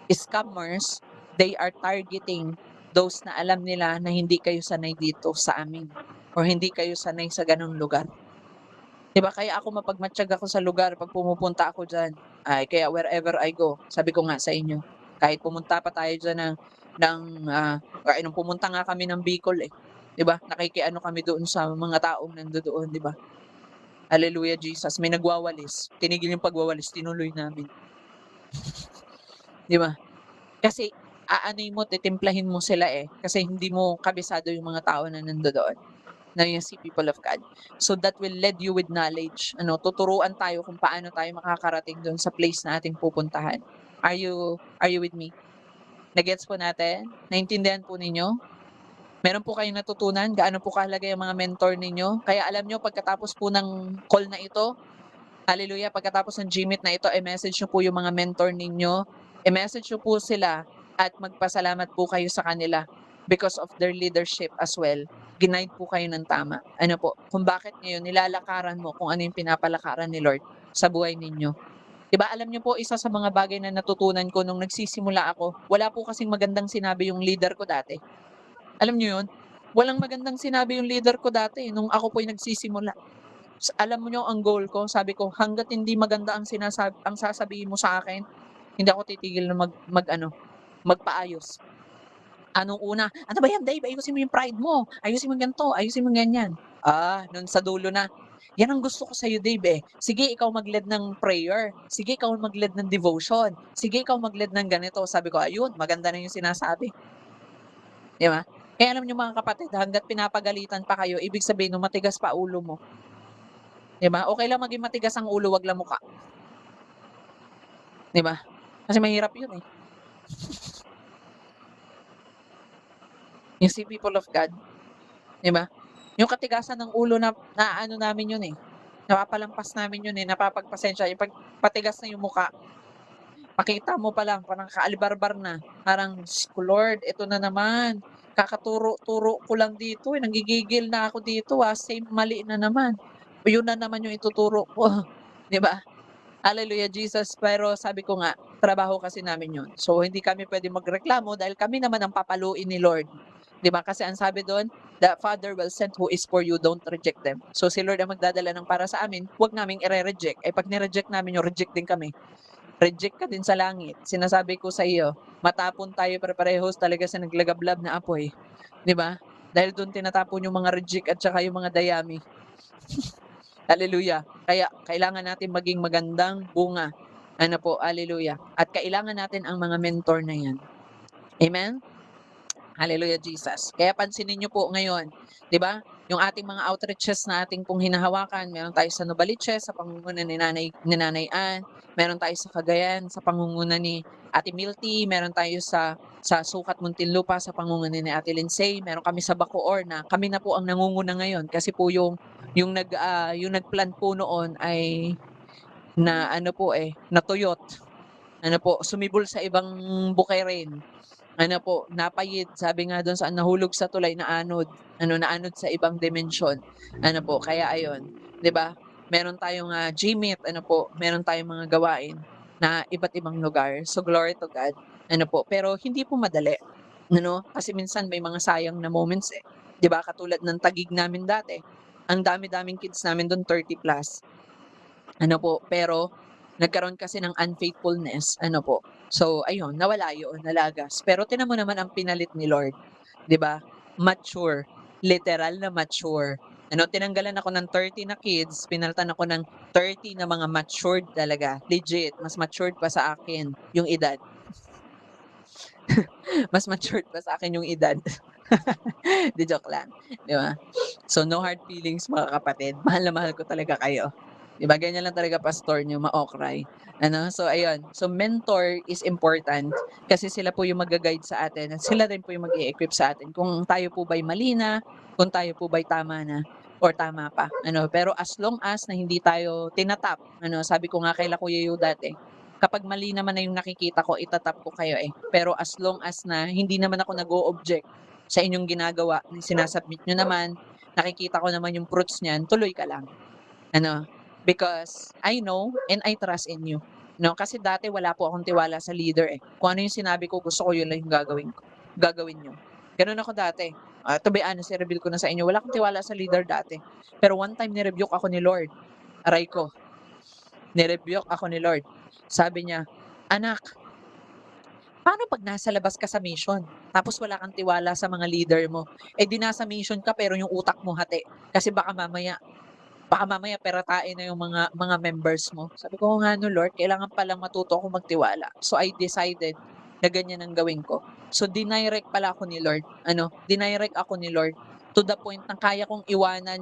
scammers, they are targeting those na alam nila na hindi kayo sanay dito sa amin or hindi kayo sanay sa gano'ng lugar." 'Di ba kaya ako mapagmatyag ako sa lugar 'pag pumupunta ako diyan. Ay kaya wherever I go, sabi ko nga sa inyo, kahit pumunta pa tayo diyan ay nung pumunta nga kami ng Bicol, eh, 'di ba, nakikiano kami doon sa mga taong nandodoon, 'di ba? Hallelujah Jesus, may nagwawalis, tinigil yung pagwawalis, tinuloy namin, 'di ba? Kasi aanuhin mo, titimplahin mo sila, eh, kasi hindi mo kabisado yung mga tao na nandodoon. Na yung si people of God. So that will lead you with knowledge. Ano, tuturuan tayo kung paano tayo makakarating dun sa place na ating pupuntahan. Are you with me? Na-gets po natin? Naintindihan po ninyo? Meron po kayong natutunan gaano po kahalaga yung mga mentor ninyo? Kaya alam niyo pagkatapos po ng call na ito, hallelujah, pagkatapos ng GMeet na ito, i-message niyo po yung mga mentor ninyo. I-message niyo po sila at magpasalamat po kayo sa kanila because of their leadership as well. Ginaid po kayo ng tama. Ano po, kung bakit ngayon nilalakaran mo kung ano yung pinapalakaran ni Lord sa buhay ninyo. 'Di ba alam niyo po isa sa mga bagay na natutunan ko nung nagsisimula ako, wala po kasing magandang sinabi yung leader ko dati. Alam niyo yun? Walang magandang sinabi yung leader ko dati nung ako po'y nagsisimula. Alam mo niyo ang goal ko, sabi ko, hangga't hindi maganda ang sasabihin mo sa akin, hindi ako titigil na mag-ano, magpaayos. Anong una, "Ano ba 'yan Dave, ayusin mo yung pride mo, ayusin mo ganito, ayusin mo ganyan." Nun sa dulo na, "Yan ang gusto ko sa'yo Dave, eh. Sige ikaw mag-lead ng prayer, sige ikaw mag-lead ng devotion, sige ikaw mag-lead ng ganito." Sabi ko, "Ayun, maganda na yung sinasabi." 'Di ba? Kaya alam niyo mga kapatid, hangga't pinapagalitan pa kayo, ibig sabihin nun matigas pa ulo mo, 'di ba? Okey lang maging matigas ang ulo, 'wag lang mukha, 'di ba? Kasi mahirap yun, eh, yung si people of God, 'di ba? Yung katigasan ng ulo na naaano namin yun, eh, napapalampas namin yun, eh, napapagpasensya yung 'pag patigas na yung mukha, makita mo pa lang parang kaalibarbar na, parang, "Diyos ko Lord, eto na naman, kakaturo-turo ko lang dito, eh, nanggigigil na ako dito, same mali na naman, yun na naman yung ituturo ko." 'Di ba? Hallelujah Jesus. Pero sabi ko nga, trabaho kasi namin yun. So hindi kami puwedeng magreklamo dahil kami naman ang papaluin ni Lord. 'Di ba kasi ang sabi dun, "The Father will send who is for you, don't reject them." So si Lord ang magdadala ng para sa amin, huwag naming ire-reject. Eh, 'pag ni-reject namin yun, reject din kami. Reject ka din sa langit. Sinasabi ko sa iyo, matapon tayo pare-parehas talaga sa naglagablab na apoy, 'di ba? Dahil dun tinatapon yung mga reject at saka yung mga dayami. Hallelujah. Kaya kailangan natin maging magandang bunga. Ano po, hallelujah. At kailangan natin ang mga mentor na 'yan. Amen? Hallelujah, Jesus. Kaya pansinin niyo po ngayon, 'di ba, yung ating mga outreaches na ating pong hinahawakan, meron tayo sa Novaliches sa pangunguna ni Nanay Ann, meron tayo sa Cagayan sa pangunguna ni Ate Milty, meron tayo sa Sukat Muntinlupa sa pangunguna ni Ate Linsay, meron kami sa Bacoor na kami na po ang nangunguna ngayon kasi po yung nag-plan po noon ay na ano po, eh, natuyot, ano po, sumibol sa ibang bukirin. Ano po, napayid sabi nga dun sa nahulog sa tulay naanod sa ibang dimensyon. Ano po, kaya ayun, 'di ba? Meron tayong, GMeet, ano po, meron tayong mga gawain na iba't ibang lugar. So, glory to God, ano po. Pero hindi po madali, ano, kasi minsan may mga sayang na moments, eh. 'Di ba katulad ng Taguig namin dati, ang dami-daming kids namin dun 30 plus. Ano po, pero nagkaroon kasi ng unfaithfulness, ano po. So ayun, nawala yun, nalagas. Pero tignan mo naman ang pinalit ni Lord, 'di ba? Mature, literal na mature. Ano, tinanggalan ako ng 30 na kids, pinalitan ako ng 30 na mga matured talaga, legit, mas matured pa sa akin yung edad. Mas matured pa sa akin yung edad. 'Di joke lang, 'di ba? So, no hard feelings mga kapatid, mahal na mahal ko talaga kayo. 'Di ba ganyan lang talaga pastor niyo, ma-okray. Ano, so ayun, so mentor is important kasi sila po yung magga-guide sa atin at sila rin po yung mag-e-equip sa atin kung tayo po ba'y mali na, kung tayo po ba'y tama na or tama pa, ano. Pero as long as na hindi tayo tinatap, ano, sabi ko nga kay Kuya Yu dati, kapag mali naman na yung nakikita ko, itatap ko kayo, eh. Pero as long as na hindi naman ako nag-o-object sa inyong ginagawa, sina-submit niyo naman, nakikita ko naman yung fruits niyan, tuloy ka lang. Ano, because I know and I trust in you. No, kasi dati wala po akong tiwala sa leader, eh. Kung ano yung sinabi ko, gusto ko yun lang yung gagawin niyo. Gano'n ako dati. To be honest, i-reveal ko na sa inyo, wala akong tiwala sa leader dati. Pero one time ni-rebuke ako ni Lord, aray ko, ni-rebuke ako ni Lord. Sabi niya, "Anak, paano 'pag nasa labas ka sa mission, tapos wala kang tiwala sa mga leader mo? Eh, di nasa mission ka pero yung utak mo hati, kasi baka mamaya peratain na yung mga members mo." Sabi ko, "Oo nga 'no Lord, kailangan palang matuto akong magtiwala." So I decided na ganyan ang gawin ko. So dinirect pala ako ni Lord, ano, dinirect ako ni Lord to the point na kaya kong iwanan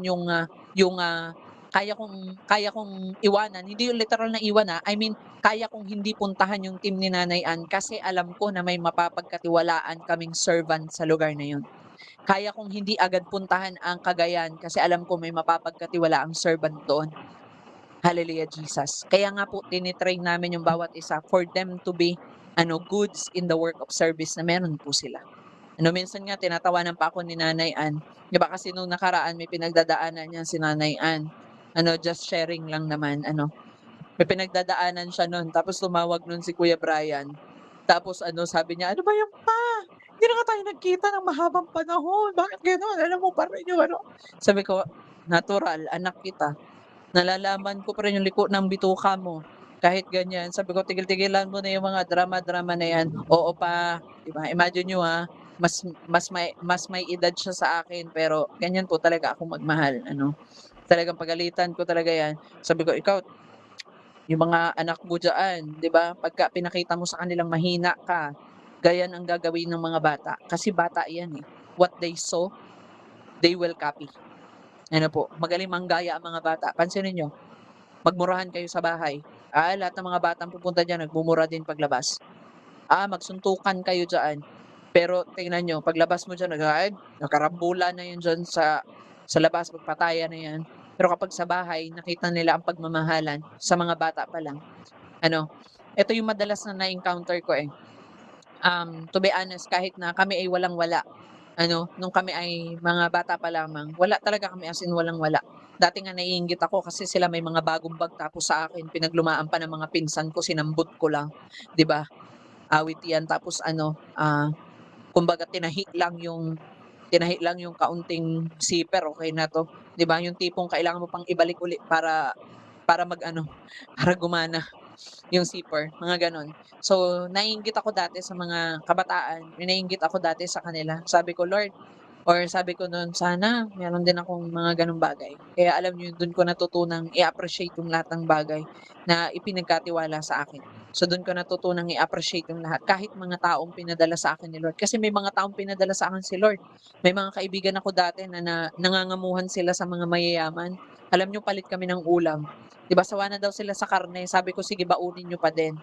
kaya kong iwanan, hindi yung literal na iwan, I mean kaya kong hindi puntahan yung team ni Nanay Ann kasi alam ko na may mapapagkatiwalaan kaming servant sa lugar na yun. Kaya kong hindi agad puntahan ang Cagayan kasi alam ko may mapapagkatiwalaang servant doon. Hallelujah Jesus. Kaya nga po tini-train namin yung bawat isa for them to be goods in the work of service na meron po sila. Ano, minsan nga tinatawanan pa ako ni Nanay Ann, 'di ba kasi nung nakaraan may pinagdadaanan niyan si Nanay Ann. Just sharing lang naman may pinagdadaanan siya nun tapos tumawag nun si Kuya Brian. Tapos sabi niya, "Ano ba 'yan pa? Hindi na nga tayo nagkita ng mahabang panahon, bakit gano'n? Alam mo pa rin yung ano." Sabi ko, "Natural, anak kita. Nalalaman ko pa rin yung liko ng bituka mo, kahit ganyan." Sabi ko, "Tigil-tigilan mo na yung mga drama-drama na 'yan." Oo pa, 'di ba? Imagine niyo, mas may edad siya sa akin pero ganyan po talaga ako magmahal, talagang pagalitan ko talaga 'yan. Sabi ko, "Ikaw, yung mga anak mo diyaan, 'di ba, pagka pinakita mo sa kanilang mahina ka, gayan ang gagawin ng mga bata." Kasi bata 'yan, eh. What they saw, they will copy. Ano po, magaling manggaya ang mga bata. Pansinin niyo, magmurahan kayo sa bahay. Lahat ng mga batang pupunta diyan nagmumura din paglabas. Magsuntukan kayo diyaan, pero tingnan niyo paglabas mo diyan nakarambulan na 'yun diyan sa labas, magpatayan na 'yan. Pero kapag sa bahay nakita nila ang pagmamahalan sa mga bata pa lang, ano, ito yung madalas na na-encounter ko, eh. To be honest, kahit na kami ay walang-wala, nung kami ay mga bata pa lamang, wala talaga kami, as in walang-wala. Dati nga naiinggit ako kasi sila may mga bagong bag tapos sa akin pinaglumaan pa ng mga pinsan ko, sinambot ko lang, 'di ba? Awit 'yan tapos kumbaga tinahi lang yung kaunting zipper, okey na 'to, 'di ba? Yung tipong kailangan mo pang ibalik uli para para gumana. Yung zipper, mga gano'n. So, naiinggit ako dati sa mga kabataan, naiinggit ako dati sa kanila. Sabi ko, "Lord," or sabi ko nun, "Sana meron din akong mga gano'ng bagay." Kaya alam niyo dun ko natutunang i-appreciate yung lahat ng bagay na ipinagkatiwala sa akin. So, dun ko natutunang i-appreciate yung lahat, kahit mga taong pinadala sa akin ni Lord. Kasi may mga taong pinadala sa akin si Lord. May mga kaibigan ako dati na nangangamuhan sila sa mga mayayaman. Alam niyo palit kami ng ulam. 'Di ba sawa na daw sila sa karne, sabi ko, "Sige baunin niyo pa din.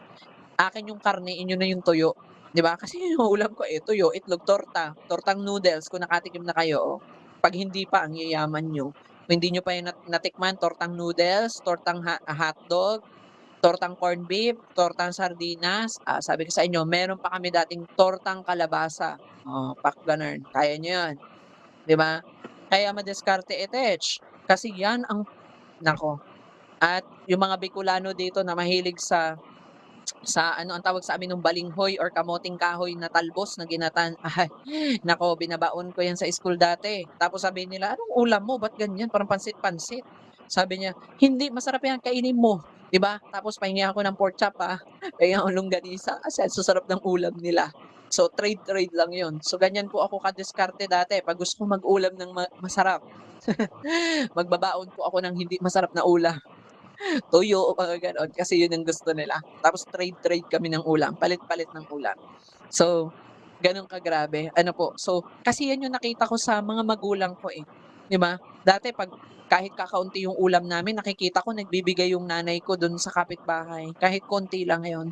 Akin yung karne, inyo na yung tuyo." 'Di ba? Kasi yung ulam ko, tuyo, itlog, tortang noodles kung nakatikim na kayo, oh. 'Pag hindi pa, ang yayaman niyo. Kung hindi niyo pa yan natikman, tortang noodles, tortang hotdog, tortang corned beef, tortang sardinas, sabi ko sa inyo meron pa kami dating tortang kalabasa, oh, pak gano'n. Kaya niyo 'yan, 'di ba? Kaya madiskarte, kasi 'yan ang naku, at yung mga Bicolano dito na mahilig sa sa ano, ang tawag sa amin nung balinghoy or kamoting kahoy na talbos na ginatan ay, naku binabaon ko 'yan sa school dati. Tapos sabihin nila, "Anong ulam mo, ba't ganyan parang pansit-pansit?" Sabi niya, "Hindi, masarap 'yan, kainin mo." 'Di ba? Tapos pahingi ako ng pork chop, pahingi ako longganisa kasi ang sasarap ng ulam nila. So trade-trade lang 'yun. So ganyan po ako kadiskarte dati 'pag gusto kong mag-ulam ng masarap. Magbabaon po ako ng hindi masarap na ulam. Tuyo o mga gano'n kasi yun ang gusto nila. Tapos trade-trade kami ng ulam, palit-palit ng ulam. So, gano'n kagrabe, ano po, so kasi yan yung nakita ko sa mga magulang ko, eh, 'di ba? Dati 'pag kahit kakaunti yung ulam namin nakikita ko nagbibigay yung nanay ko dun sa kapitbahay, kahit konti lang yun.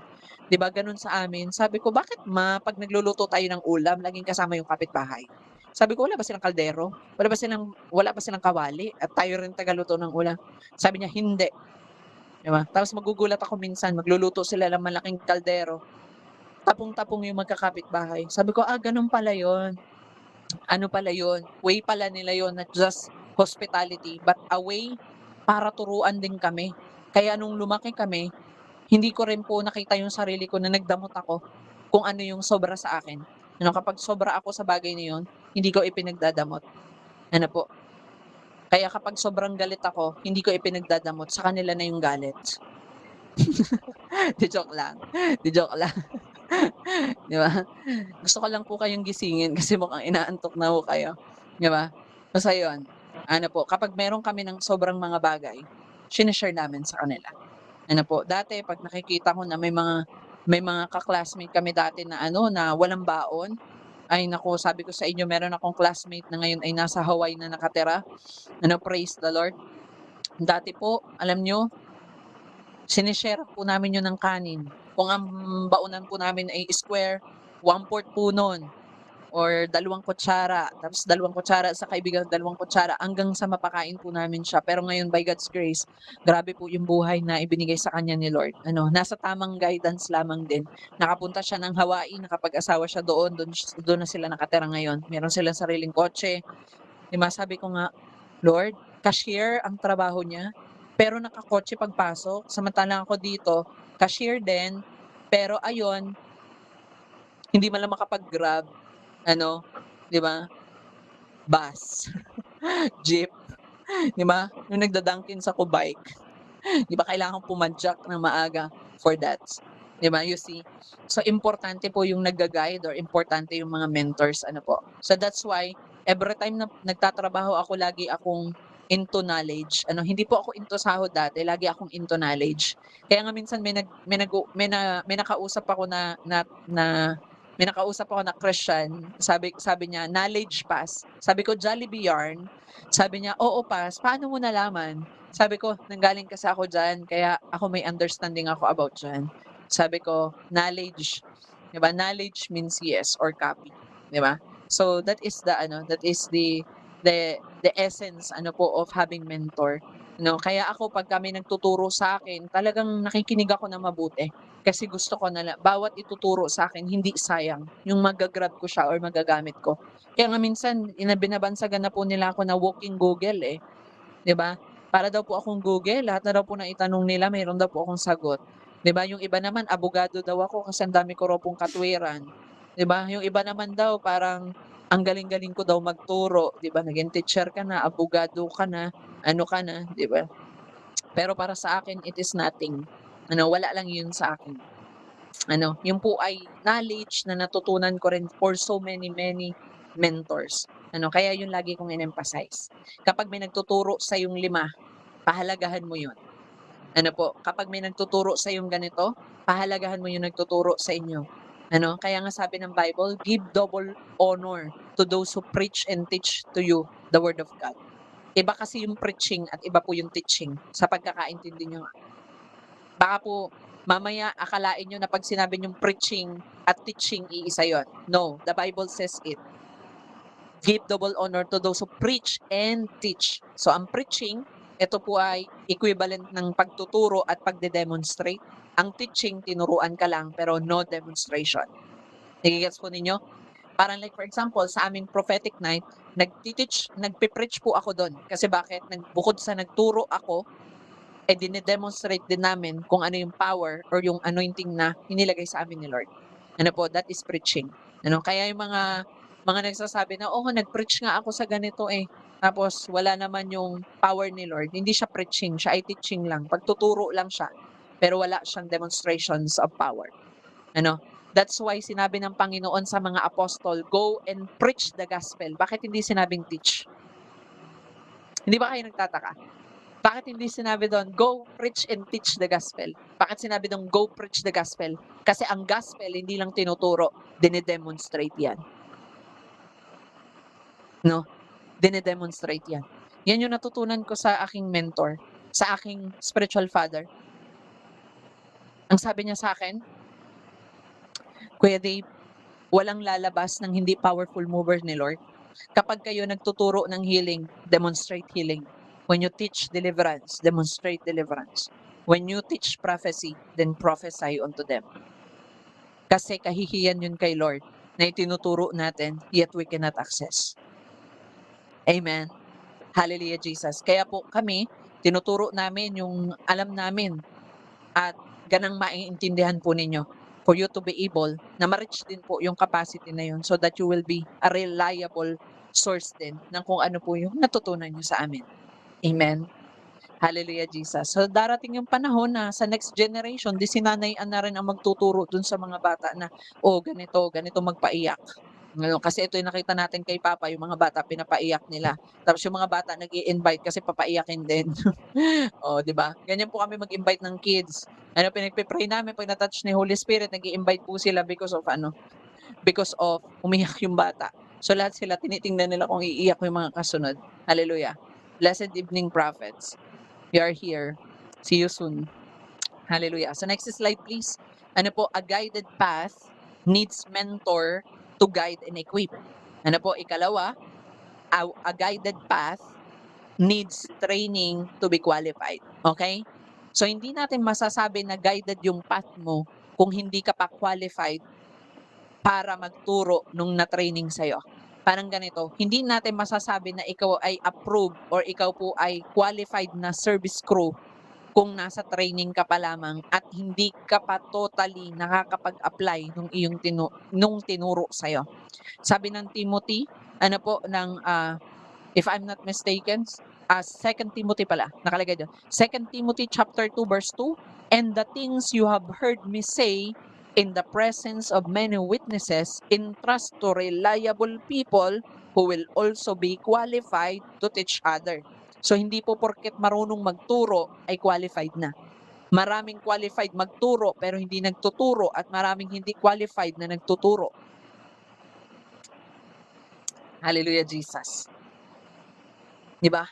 'Di ba gano'n sa amin, sabi ko, "Bakit 'pag nagluluto tayo ng ulam laging kasama yung kapitbahay?" Sabi ko, "Wala ba silang kaldero? Wala ba silang kawali at tayo rin tagaluto ng ulam?" Sabi niya, "Hindi." 'Di ba? Tapos magugulat ako minsan magluluto sila ng malaking kaldero, tapong-tapong yung magkakapitbahay. Sabi ko, gano'n pala yun. Ano pala yun, way pala nila yun, not just hospitality, but a way para turuan din kami. Kaya nung lumaki kami, hindi ko rin po nakita yung sarili ko na nagdamot ako kung ano yung sobra sa akin. Ano, kapag sobra ako sa bagay na yun, hindi ko ipinagdadamot, ano po. Kaya kapag sobrang galit ako, hindi ko ipinagdadamot, sa kanila na yung galit. 'Di joke lang, 'di joke lang. 'Di ba? Gusto ko lang po kayong gisingin kasi mukhang inaantok na ho kayo, 'di ba? Basta yun, ano po, kapag meron kami ng sobrang mga bagay, shine-share namin sa kanila. Ano po, dati 'pag nakikita ko na may mga ka-classmate kami dati na ano, na walang baon, ay naku, sabi ko sa inyo meron akong classmate na ngayon ay nasa Hawaii na nakatira, ano, praise the Lord. Dati po, alam niyo, shine-share po namin yun ng kanin. Kung ang baonan po namin ay square, 1/4 po nun or 2 kutsara, tapos 2 kutsara sa kaibigan, 2 kutsara hanggang sa mapakain po namin siya. Pero ngayon by God's grace, grabe po yung buhay na ibinigay sa kanya ni Lord. Ano, nasa tamang guidance lamang din. Nakapunta siya ng Hawaii, nakapag-asawa siya doon, doon na sila nakatira ngayon. Meron silang sariling kotse. 'Di ba, sabi ko nga, "Lord, cashier ang trabaho niya, pero nakakotse pagpasok, samantalang ako dito, cashier din, pero ayun, hindi man lang makapag-Grab, ano, 'di ba, bus, jeep, 'di ba, yung nagda-Dunkin Sacco bike, 'di ba kailangang pumadyak ng maaga for that, 'di ba, you see? So, importante po yung nagga-guide or importante yung mga mentors, ano po. So, that's why every time na nagtatrabaho ako lagi akong into knowledge, ano, hindi po ako into sahod dati, lagi akong into knowledge. Kaya nga minsan may nakausap ako na Christian, sabi niya, "Knowledge pass." Sabi ko, "Jollibee yarn?" Sabi niya, "Oo, pass." "Paano mo nalaman?" Sabi ko, "Nanggaling kasi ako diyan kaya ako may understanding ako about diyan." Sabi ko, "Knowledge." 'Di ba, knowledge means yes or copy, 'di ba? So that is the ano, that is the essence ano po of having mentor, 'no? Kaya ako 'pag may nagtuturo sa akin talagang nakikinig ako ng mabuti. Kasi gusto ko na bawat ituturo sa akin hindi sayang, yung magagrab ko siya or magagamit ko. Kaya nga minsan binabansagan na po nila ako na walking Google, eh, 'di ba? Para daw po akong Google, lahat na daw po ng itanong nila mayro'n daw po akong sagot. 'Di ba, yung iba naman abogado daw ako kasi ang dami ko raw pong katwiran, 'di ba? Yung iba naman daw parang ang galing-galing ko daw magturo, 'di ba, naging teacher ka na, abogado ka na, ano ka na, 'di ba? Pero para sa akin it is nothing, ano, wala lang yun sa akin. Ano, yun po ay knowledge na natutunan ko rin for so many, many mentors. Ano, kaya yun lagi kong in-emphasize. Kapag may nagtuturo sa yung 5, pahalagahan mo yun. Ano po, kapag may nagtuturo sa yung ganito, pahalagahan mo yung nagtuturo sa inyo. Ano, kaya nga sabi ng Bible, "Give double honor to those who preach and teach to you the word of God." Iba kasi yung preaching at iba po yung teaching sa pagkakaintindi niyo. Baka po mamaya akalain niyo na 'pag sinabi niyong preaching at teaching iisa yun. No, the Bible says it. Give double honor to those who preach and teach. So ang preaching, ito po ay equivalent ng pagtuturo at pagde-demonstrate. Ang teaching, tinuruan ka lang pero no demonstration. Nage-gets po ninyo? Parang like for example, sa aming prophetic night, nagpi-preach po ako dun. Kasi bakit? Bukod sa nagturo ako, dine-demonstrate din namin kung ano yung power or yung anointing na inilagay sa amin ni Lord. Ano po, that is preaching. Ano, kaya yung mga nagsasabi na, "Oo, nag-preach nga ako sa ganito eh." Tapos wala naman yung power ni Lord. Hindi siya preaching, siya ay teaching lang. Pagtuturo lang siya, pero wala siyang demonstrations of power. Ano? That's why sinabi ng Panginoon sa mga apostol, "Go and preach the gospel." Bakit hindi sinabing teach? Hindi ba kayo nagtataka? Bakit hindi sinabi doon, "Go preach and teach the gospel"? Bakit sinabi doon, "Go preach the gospel"? Kasi ang gospel hindi lang tinuturo, dine-demonstrate 'yan, 'no? Dine-demonstrate 'yan. 'Yan yung natutunan ko sa aking mentor, sa aking spiritual father. Ang sabi niya sa akin, "Kuya Dave, walang lalabas ng hindi powerful mover ni Lord. Kapag kayo nagtuturo ng healing, demonstrate healing. When you teach deliverance, demonstrate deliverance. When you teach prophecy, then prophesy unto them." Kasi kahihiyan yun kay Lord na itinuturo natin, yet we cannot access. Amen. Hallelujah, Jesus. Kaya po kami, tinuturo namin yung alam namin at ganang maiintindihan po ninyo for you to be able na ma-reach din po yung capacity na yun so that you will be a reliable source din ng kung ano po yung natutunan nyo sa amin. Amen. Hallelujah, Jesus. So darating yung panahon na sa next generation, di si Nanay Ann na rin ang magtuturo dun sa mga bata na, "Oh, ganito, ganito magpaiyak." Ngayon, kasi ito yung nakita natin kay Papa, yung mga bata pinapaiyak nila. Tapos yung mga bata nag-i-invite kasi papaiyakin din. Oh, 'di ba? Ganyan po kami mag-invite ng kids. Ano, pinagpe-pray namin 'pag na-touch ni Holy Spirit, nag-i-invite po sila because of umiyak yung bata. So lahat sila tinitingnan nila kung iiyak yung mga kasunod. Hallelujah. Blessed evening, prophets. We are here. See you soon. Hallelujah. So next slide please. Ano po, a guided path needs mentor to guide and equip. Ano po, ikalawa, a guided path needs training to be qualified. Okay? So hindi natin masasabi na guided yung path mo kung hindi ka pa qualified para magturo nung na-training sa'yo. Parang ganito, hindi natin masasabi na ikaw ay approved or ikaw po ay qualified na service crew kung nasa training ka pa lamang at hindi ka pa totally nakakapag-apply nung tinuro sa'yo. Sabi ng Timothy, ano po, if I'm not mistaken, Second Timothy pala, nakalagay doon. Second Timothy chapter 2 verse 2, "And the things you have heard me say in the presence of many witnesses, entrust to reliable people who will also be qualified to teach other." So hindi po porket marunong magturo ay qualified na. Maraming qualified magturo pero hindi nagtuturo at maraming hindi qualified na nagtuturo. Hallelujah, Jesus. 'Di ba?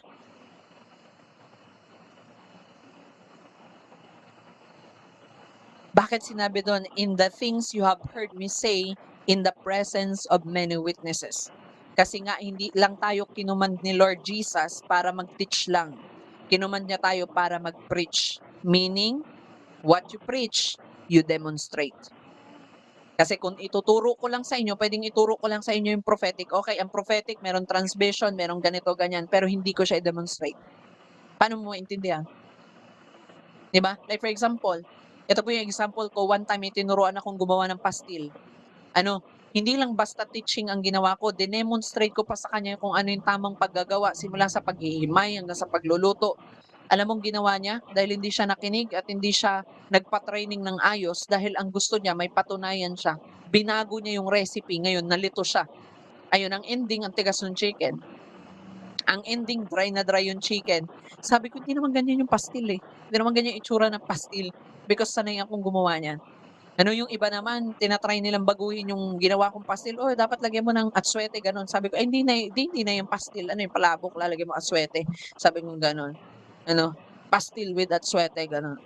Bakit sinabi doon, "In the things you have heard me say in the presence of many witnesses." Kasi nga hindi lang tayo kinumand ni Lord Jesus para mag-teach lang. Kinumand niya tayo para mag-preach. Meaning, what you preach, you demonstrate. Kasi kung ituturo ko lang sa inyo, pwedeng ituro ko lang sa inyo yung prophetic. Okay, ang prophetic, merong transmission, merong ganito, ganyan, pero hindi ko siya i-demonstrate. Paano mo maintindihan? 'Di ba? Like for example, ito po yung example ko, one time may tinuruan akong gumawa ng pastil. Ano, hindi lang basta teaching ang ginawa ko, dinemonstrate ko pa sa kanya kung ano yung tamang paggagawa simula sa paghihimay hanggang sa pagluluto. Alam mong ginawa niya? Dahil hindi siya nakinig at hindi siya nagpa-training ng ayos dahil ang gusto niya may patunayan siya. Binago niya yung recipe, ngayon nalito siya. Ayun, ang ending, ang tigas ng chicken. Ang ending, dry na dry yung chicken. Sabi ko, hindi naman ganyan yung pastil eh. Hindi naman ganyan yung itsura ng pastil because sanay akong gumawa niyan. Ano yung iba naman, tinatry nilang baguhin yung ginawa kong pastil. Oh, dapat lagyan mo ng atsuete, ganun. Sabi ko, ay, hindi na yung pastil. Ano yung palabok, lalagyan mo atsuete. Sabi ko, ganun. Ano, pastil with atsuete, ganun.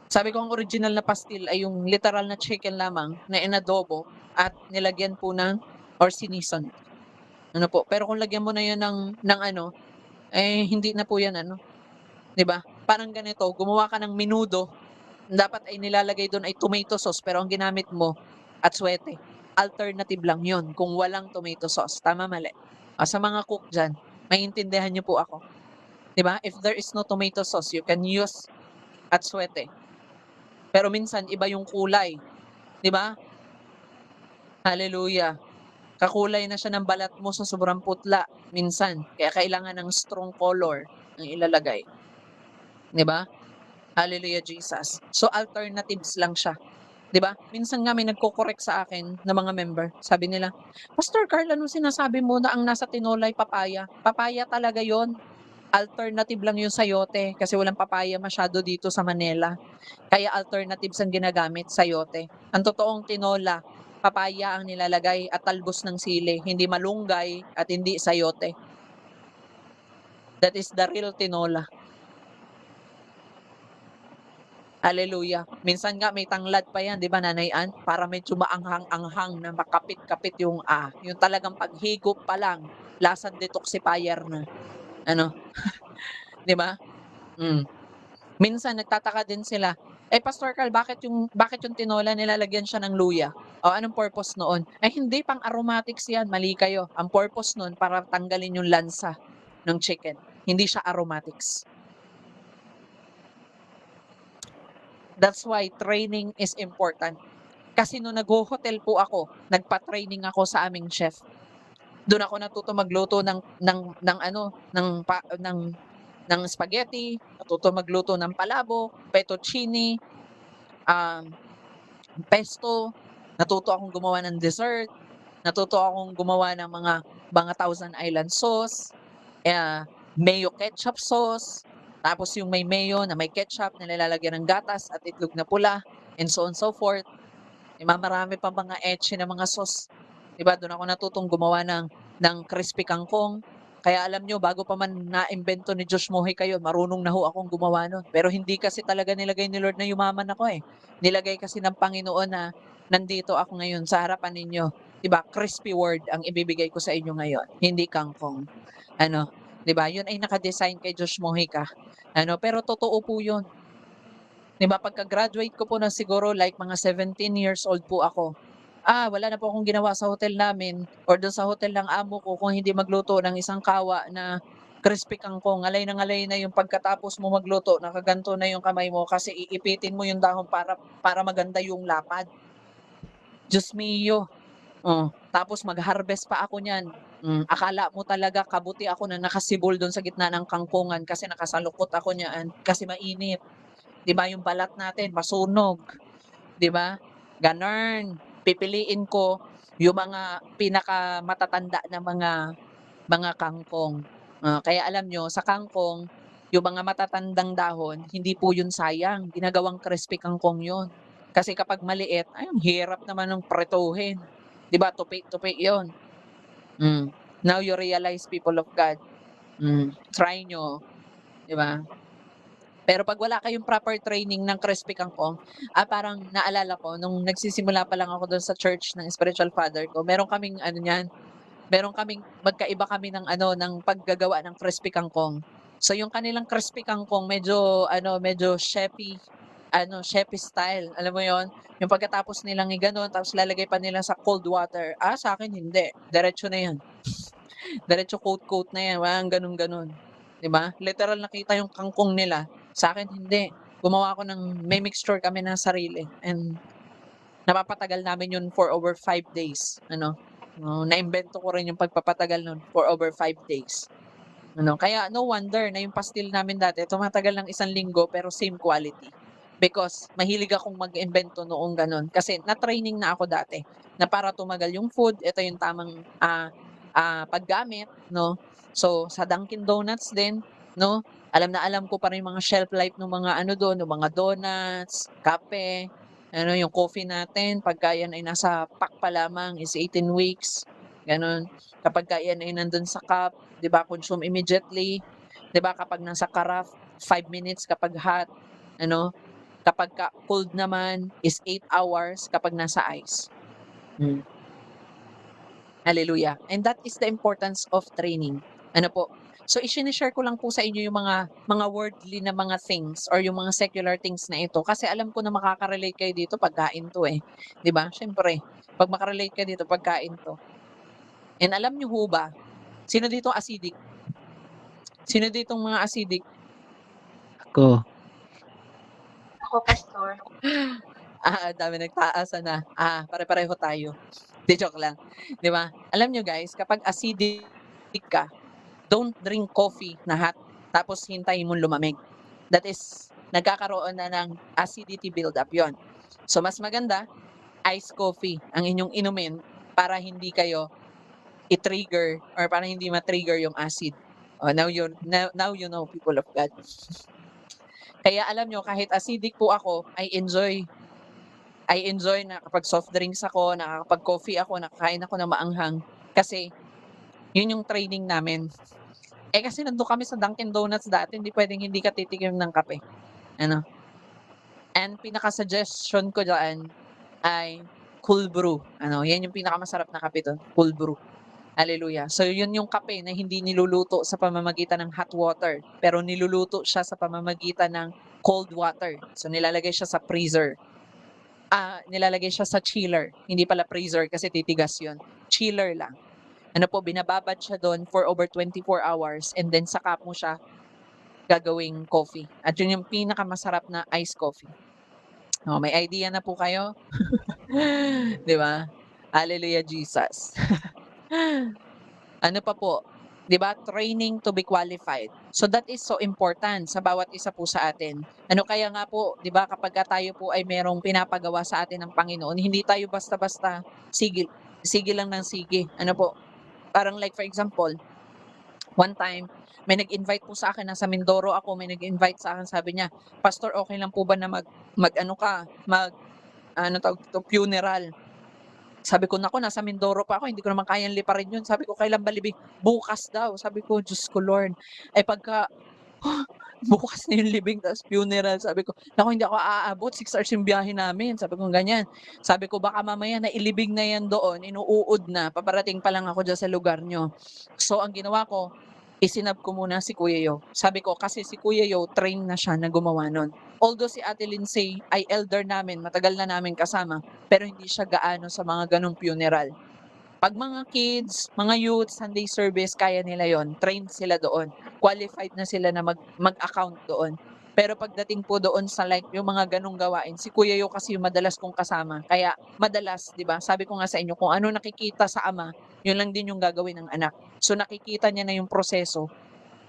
Sabi ko, ang original na pastil ay yung literal na chicken lamang na inadobo at nilagyan po ng or sinison. Ano po, pero kung lagyan mo na 'yun ng ano, eh, hindi na po 'yan ano, 'di ba? Parang ganito, gumawa ka ng menudo, dapat ay nilalagay do'n ay tomato sauce pero ang ginamit mo atsuete. Alternative lang 'yun kung walang tomato sauce, tama, mali? Sa mga cook diyan, maiintindihan niyo po ako. 'Di ba? If there is no tomato sauce, you can use atsuete. Pero minsan iba yung kulay, 'di ba? Hallelujah. Kakulay na siya ng balat mo sa sobrang putla minsan, kaya kailangan ng strong color ang ilalagay, 'di ba? Hallelujah Jesus. So alternatives lang siya, 'di ba? Minsan nga may nagko-correct sa akin na mga member, sabi nila, "Pastor Carl, anong sinasabi mo na ang nasa tinola ay papaya?" Papaya talaga 'yon. Alternative lang 'yung sayote kasi walang papaya masyado dito sa Manila. Kaya alternatives ang ginagamit, sayote. Ang totoong tinola, papaya ang nilalagay at talbos ng sili, hindi malunggay at hindi sayote. That is the real tinola. Hallelujah. Minsan nga may tanglad pa 'yan, 'di ba, Nanay Ann? Para medyo maanghang-anghang na makapit-kapit yung talagang paghigop pa lang, lasang detoxifier na, ano, 'di ba? Hmm. Minsan nagtataka din sila, "Eh, Pastor Carl, bakit yung tinola nilalagyan siya ng luya?" "O, anong purpose noon?" "Ay hindi, pang-aromatics 'yan." Mali kayo. Ang purpose nun para tanggalin yung lansa ng chicken, hindi siya aromatics. That's why training is important. Kasi nung nagho-hotel po ako, nagpa-training ako sa aming chef. Dun ako natuto magluto ng ano, ng spaghetti, natuto magluto ng palabok, fettuccine, um pesto, natuto akong gumawa ng dessert, natuto akong gumawa ng mga Thousand Island sauce, mayo ketchup sauce, tapos yung may mayo na may ketchup na nilalagyan ng gatas at itlog na pula, and so on so forth. Marami pang mga etche na mga sauce. 'Di ba, do'n ako natutong gumawa ng crispy kangkong. Kaya alam niyo bago pa man naimbento ni Josh Mojica yun, marunong na ho akong gumawa nun. Pero hindi kasi talaga nilagay ni Lord na yumaman ako, eh. Nilagay kasi ng Panginoon na nandito ako ngayon sa harapan ninyo. 'Di ba, crispy word ang ibibigay ko sa inyo ngayon, hindi kangkong. Ano, 'di ba, yun ay naka-design kay Josh Mojica. Pero totoo po yun. 'Di ba, pagka-graduate ko po ng siguro like mga 17 years old po ako, wala na po akong ginawa sa hotel namin or dun sa hotel ng amo ko kung hindi magluto ng isang kawa na crispy kangkong. Ngalay na ngalay na yung pagkatapos mo magluto, nakaganto na yung kamay mo kasi iipitin mo yung dahon para maganda yung lapad. Diyos mio, tapos mag-harvest pa ako niyan. Akala mo talaga kabuti ako na nakasibol dun sa gitna ng kangkungan kasi nakasalukot ako niyaan kasi mainit. 'Di ba yung balat natin masunog, 'di ba? Gano'n. Pipiliin ko yung mga pinakamatatanda na mga kangkong. Kaya alam niyo sa kangkong, yung mga matatandang dahon, hindi po yun sayang, ginagawang crispy kangkong yun. Kasi kapag maliit, ay ang hirap naman ng prituhin, 'di ba, tupi-tupi yun. Hmm, Now you realize people of God, try niyo, 'di ba? Pero 'pag wala kayong proper training ng crispy kangkong, parang naalala ko nung nagsisimula pa lang ako dun sa church ng spiritual father ko, meron kaming ano niyan, meron kaming magkaiba kami ng ano, ng paggagawa ng crispy kangkong. So yung kanilang crispy kangkong medyo ano, medyo chefy ano, chefy style, alam mo yon. Yung pagkatapos nilang i-gano'n tapos lalagay pa nila sa cold water. Sa'kin hindi, diretso na 'yan. Diretso coat-coat na 'yan, walang gano'n-gano'n, 'di ba? Literal nakita yung kangkong nila, sa'kin hindi. Gumawa ako ng may mixture kami ng sarili and napapatagal namin yun for over 5 days ano. Naimbento ko rin yung pagpapatagal nun for over 5 days, ano. Kaya no wonder na yung pastil namin dati tumatagal ng 1 linggo pero same quality. Because mahilig akong mag-imbento noong gano'n kasi na-training na ako dati na para tumagal yung food, ito yung tamang, paggamit 'no. So, sa Dunkin Donuts din 'no, alam na alam ko pa rin yung mga shelf life nung mga ano dun, nung mga donuts, kape, ano yung coffee natin pagka yan ay nasa pack pa lamang is 18 weeks, gano'n. Kapagka yan ay nandun sa cup, 'di ba, consume immediately, 'di ba, kapag nasa carafe, 5 minutes kapag hot, ano. Kapagka cold naman is 8 hours kapag nasa ice. Hmm, Hallelujah. And that is the importance of training, ano po. So share ko lang po sa inyo yung mga worldly na mga things or yung mga secular things na ito kasi alam ko na makaka-relate kayo dito pagkain 'to, eh, 'di ba? Siyempre 'pag maka-relate ka dito pagkain 'to. And alam niyo ho ba, sino dito acidic? Sino ditong mga acidic?
Ako.
Ako, Pastor.
Dami nagtaasa na. Pare-pareho tayo. 'Di, joke lang. 'Di ba? Alam niyo guys, kapag acidic ka, don't drink coffee na hot tapos hintayin mong lumamig. That is, nagkakaroon na ng acidity buildup 'yon. So mas maganda, iced coffee ang inyong inumin para hindi kayo i-trigger or para hindi ma-trigger yung acid. Oh, now you know, people of God. Kaya alam niyo, kahit acidic po ako, I enjoy na kapag soft drinks ako, nakakapag-coffee ako, nakakain ako ng maanghang. Kasi yun yung training namin. Kasi nandun kami sa Dunkin Donuts dati, hindi puwedeng hindi ka titikim ng kape, ano. And pinaka-suggestion ko diyaan ay cold brew, ano, yan yung pinakamasarap na kape dun, cold brew. Hallelujah. So yun yung kape na hindi niluluto sa pamamagitan ng hot water, pero niluluto siya sa pamamagitan ng cold water. So nilalagay siya sa freezer. Nilalagay siya sa chiller, hindi pala freezer kasi titigas yun, chiller lang. Ano po, binababad siya dun for over 24 hours and then saka mo siya gagawing coffee at yun yung pinakamasarap na iced coffee. Oh, may idea na po kayo? 'Di ba? Hallelujah, Jesus. Ano pa po, 'di ba, training to be qualified. So that is so important sa bawat isa po sa atin. Ano, kaya nga po, 'di ba, kapagka tayo po ay merong pinapagawa sa atin ng Panginoon, hindi tayo basta-basta sige sige lang ng sige. Ano po, parang like for example, one time may nag-invite po sa akin, nasa Mindoro ako, may nag-invite sa akin, sabi niya, "Pastor, okey lang po ba na mag-ano ka, ano tawag dito, funeral?" Sabi ko, "Naku, nasa Mindoro pa ako, hindi ko naman kayang liparin yun." Sabi ko, "Kailan ba libing?" "Bukas daw." Sabi ko, "Diyos ko Lord." Pagka bukas na yung libing ta's funeral, sabi ko, "Naku, hindi ako aabot, 6 hours yung biyahe namin." Sabi kong ganyan. Sabi ko, "Baka mamaya nailibing na yan doon, inuuod na, paparating pa lang ako diyan sa lugar niyo." So ang ginawa ko, isinab ko muna si Kuya Yo. Sabi ko, kasi si Kuya Yo train na siya na gumawa nun. Although si Ate Lindsay ay elder namin, matagal na namin kasama, pero hindi siya gaano sa mga ganong funeral. 'Pag mga kids, mga youth, Sunday service, kaya nila yon, trained sila doon. Qualified na sila na mag-account doon. Pero pagdating po doon sa like yung mga ganong gawain, si Kuya Yo kasi yung madalas kong kasama. Kaya madalas, 'di ba, sabi ko nga sa inyo, kung ano nakikita sa ama, yun lang din yung gagawin ng anak. So nakikita niya na yung proseso.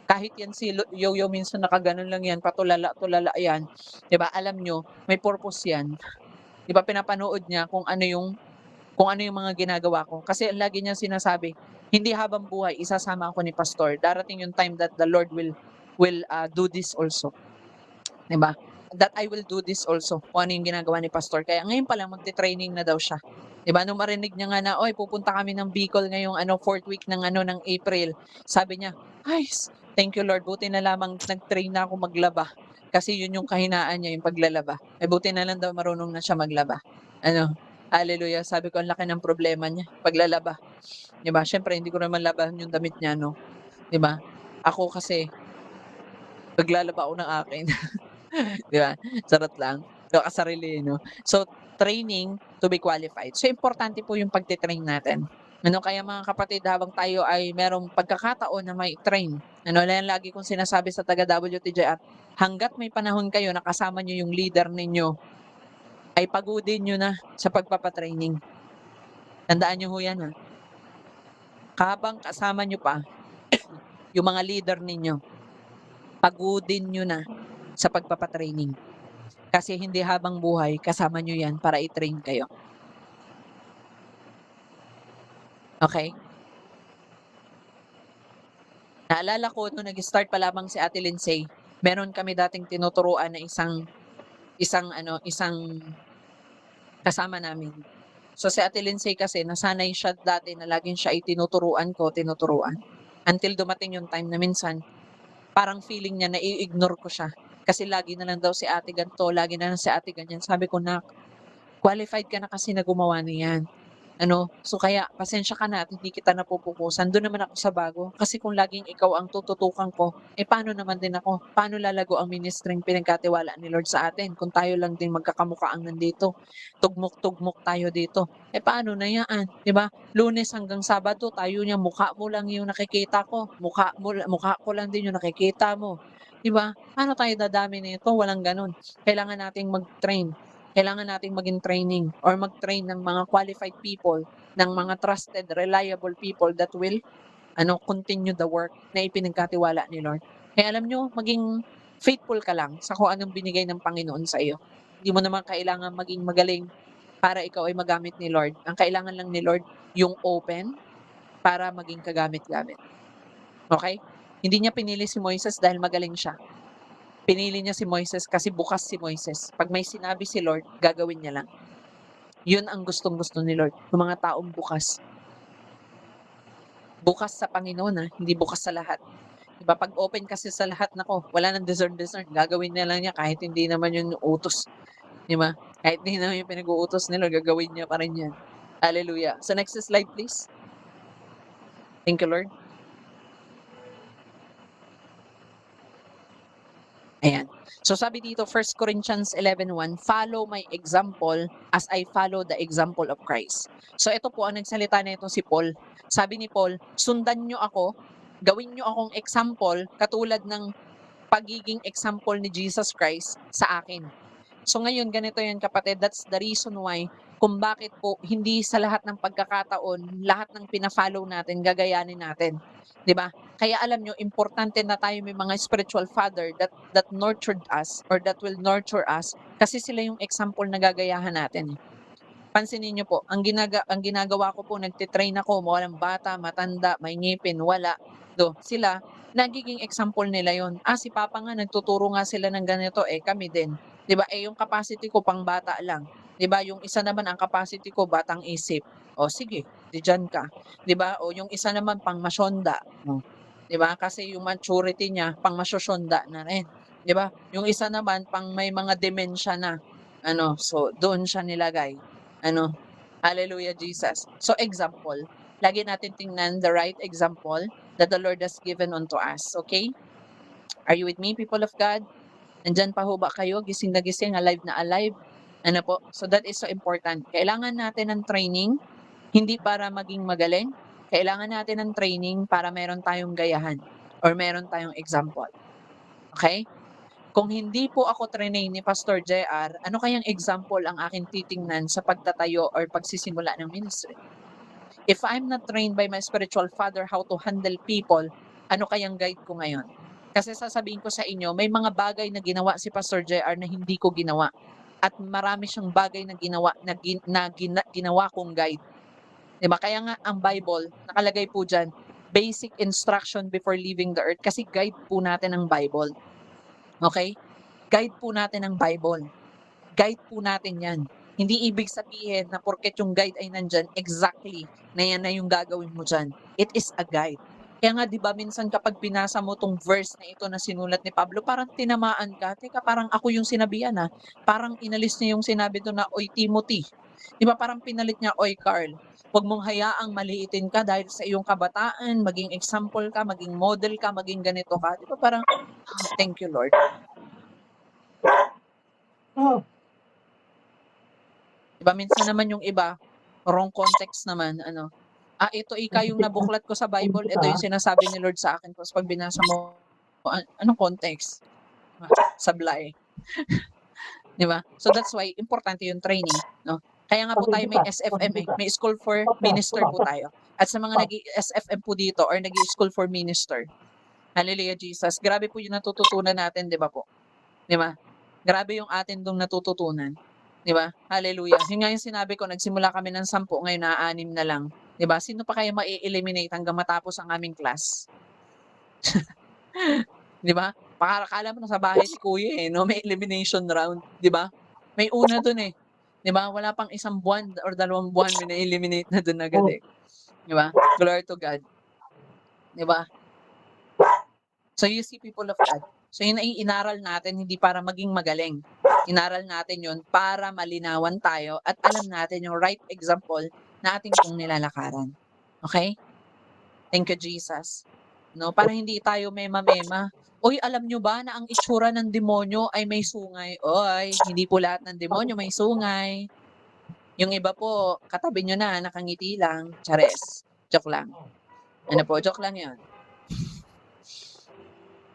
Kahit yan si Yo-Yo minsan nakaganon lang yan, patulala-tulala yan, 'di ba? Alam niyo, may purpose yan. 'Di ba, pinapanood niya kung ano yung mga ginagawa ko. Kasi lagi niyang sinasabi, hindi habang buhay isasama ako ni pastor. Darating yung time that the Lord will do this also, 'di ba? That I will do this also, kung ano yung ginagawa ni pastor. Kaya ngayon pa lang magte-training na daw siya. 'Di ba, nung marinig niya nga na, "Oy, pupunta kami ng Bicol ngayong ano, 4th week ng ano, ng April." Sabi niya, "Ay, thank you Lord, buti na lamang nag-train na ako maglaba." Kasi yun yung kahinaan niya, yung paglalaba. Buti na lang daw marunong na siya maglaba. Ano, hallelujah. Sabi ko, ang laki ng problema niya, paglalaba. 'Di ba? Siyempre hindi ko naman labahan yung damit niya 'no, 'di ba? Ako kasi naglalaba ako ng akin. 'Di ba? Charot lang. Nakasarili, 'no? So, training to be qualified. So, importante po yung pagte-train natin. Ano, kaya mga kapatid, habang tayo ay merong pagkakataon na may train, ano, yan lagi kong sinasabi sa taga WTJ, at hangga't may panahon kayo na kasama niyo yung leader ninyo, ay pagudin niyo na sa pagpapa-training. Tandaan niyo ho yan, habang kasama niyo pa yung mga leader ninyo, pagudin niyo na sa pagpapa-training. Kasi hindi habang buhay kasama niyo 'yan para i-train kayo. Okey? Naalala ko nung nag-start pa lamang si Ate Lindsay, meron kami dating tinuturuan na isang kasama namin. So, si Ate Lindsay kasi nasanay siya dati na laging siya ay tinuturuan. Until dumating yung time na minsan parang feeling niya nai-ignore ko siya. Kasi lagi na lang daw si ate ganito, lagi na lang si ate ganyan. Sabi ko, "Nak, qualified ka na kasi na gumawa niyan. So kaya pasensya ka na at hindi kita napupukusan. Do'n naman ako sa bago. Kasi kung laging ikaw ang tututukan ko, paano naman din ako? Paano lalago ang ministreng pinagkatiwalaan ni Lord sa atin kung tayo lang din magkakamukha ang nandito? Tugmok-tugmok tayo dito. Paano na 'yan, 'di ba? Lunes hanggang Sabado tayo niya mukha mo lang yung nakikita ko, mukha ko lang din yung nakikita mo, 'di ba? Paano tayo dadami nito? Walang gano'n. Kailangan nating mag-train. Kailangan nating maging training or mag-train ng mga qualified people, ng mga trusted, reliable people that will continue the work na ipinagkatiwala ni Lord. Kaya alam nyo, maging faithful ka lang sa kung anong binigay ng Panginoon sa iyo. Hindi mo naman kailangan maging magaling para ikaw ay magamit ni Lord. Ang kailangan lang ni Lord, yung open para maging kagamit-gamit. Okay? Hindi niya pinili si Moises dahil magaling siya. Pinili niya si Moises kasi bukas si Moises. Pag may sinabi si Lord, gagawin niya lang. Yun ang gustong-gusto ni Lord, yung mga taong bukas. Bukas sa Panginoon, hindi bukas sa lahat. Diba, pag open kasi sa lahat, nako, wala nang discern. Gagawin na lang niya kahit hindi naman yun yung utos. Diba? Kahit hindi naman yung pinag-uutos ni Lord, gagawin niya pa rin yan. Hallelujah. So next slide, please. Thank you, Lord. Ayan. So sabi dito, 1 Corinthians 11:1, follow my example as I follow the example of Christ. So ito po ang nagsalita na ito si Paul. Sabi ni Paul, sundan nyo ako, gawin nyo akong example katulad ng pagiging example ni Jesus Christ sa akin. So ngayon, ganito yan kapatid, that's the reason why kung bakit po hindi sa lahat ng pagkakataon, lahat ng pina-follow natin, gagayanin natin. 'Di ba? Kaya alam nyo, importante na tayo may mga spiritual father that nurtured us or that will nurture us kasi sila yung example na gagayahan natin. Pansinin niyo po, ang ginagawa ko po, nagte-train ako, walang bata, matanda, may ngipin, wala. Sila, nagiging example nila yon. Si Papa nga, nagtuturo nga sila ng ganito, kami din. 'Di ba? Yung capacity ko pang bata lang. 'Di ba? Yung isa naman ang capacity ko batang isip. O sige, di dyan ka. 'Di ba? O yung isa naman pang masyonda. O, 'di ba? Kasi yung maturity niya pang masyosyonda na rin. 'Di ba? Yung isa naman pang may mga demensya na. So doon siya nilagay. Hallelujah, Jesus. So example, lagi natin tingnan the right example that the Lord has given unto us. Okay? Are you with me, people of God? Nandyan pa ho ba kayo? Gising na gising, alive na alive? Ano po? So that is so important. Kailangan natin ng training, hindi para maging magaling. Kailangan natin ng training para meron tayong gayahan or meron tayong example. Okay? Kung hindi po ako trinain ni Pastor JR, ano kayang example ang akin titingnan sa pagtatayo or pagsisimula ng ministry? If I'm not trained by my spiritual father how to handle people, ano kayang guide ko ngayon? Kasi sasabihin ko sa inyo, may mga bagay na ginawa si Pastor JR na hindi ko ginawa. At marami siyang bagay na ginawa kong guide. Diba? Kaya nga ang Bible, nakalagay po dyan, basic instruction before leaving the earth. Kasi guide po natin ang Bible. Okay? Guide po natin ang Bible. Guide po natin yan. Hindi ibig sabihin na porket yung guide ay nandyan, exactly na yan na yung gagawin mo dyan. It is a guide. Kaya nga, di ba, minsan kapag binasa mo tong verse na ito na sinulat ni Pablo, parang tinamaan ka. Teka, parang ako yung sinabihan na. Parang inalis niya yung sinabi to na, oy Timothy. Di ba, parang pinalit niya, oy Carl. Huwag mong hayaang maliitin ka dahil sa iyong kabataan, maging example ka, maging model ka, maging ganito ka. Di ba, parang, thank you, Lord. Diba minsan naman yung iba, wrong context naman, ito yung nabuklat ko sa Bible, ito yung sinasabi ni Lord sa akin. Tapos pag binasa mo, anong context? Sablay. Diba? So that's why, importante yung training. No? Kaya nga po tayo may SFM may School for Minister po tayo. At sa mga nag-SFM po dito or nag-School for Minister, hallelujah Jesus, grabe po yung natututunan natin, di ba po? Di ba? Grabe yung atin dong natututunan. Di ba? Hallelujah. Yun nga yung sinabi ko, nagsimula kami ng 10, ngayon na 6 na lang. Di ba? Sino pa kaya ma-eliminate hanggang matapos ang aming class? Di ba? Akala mo nasa bahay si Kuya no? May elimination round. Di ba? May una dun eh. Di ba? Wala pang 1 buwan or 2 buwan, may na-eliminate na dun agad eh. Di ba? Glory to God. Di ba? So you see, people of God. So yun ay inaral natin hindi para maging magaling. Inaral natin yun para malinawan tayo at alam natin yung right example na ating pong nilalakaran. Okay? Thank you, Jesus. No, para hindi tayo mema-mema. Uy, alam nyo ba na ang itsura ng demonyo ay may sungay? Oy, hindi po lahat ng demonyo may sungay. Yung iba po, katabi nyo na, nakangiti lang. Chares. Joke lang. Ano po, joke lang yun.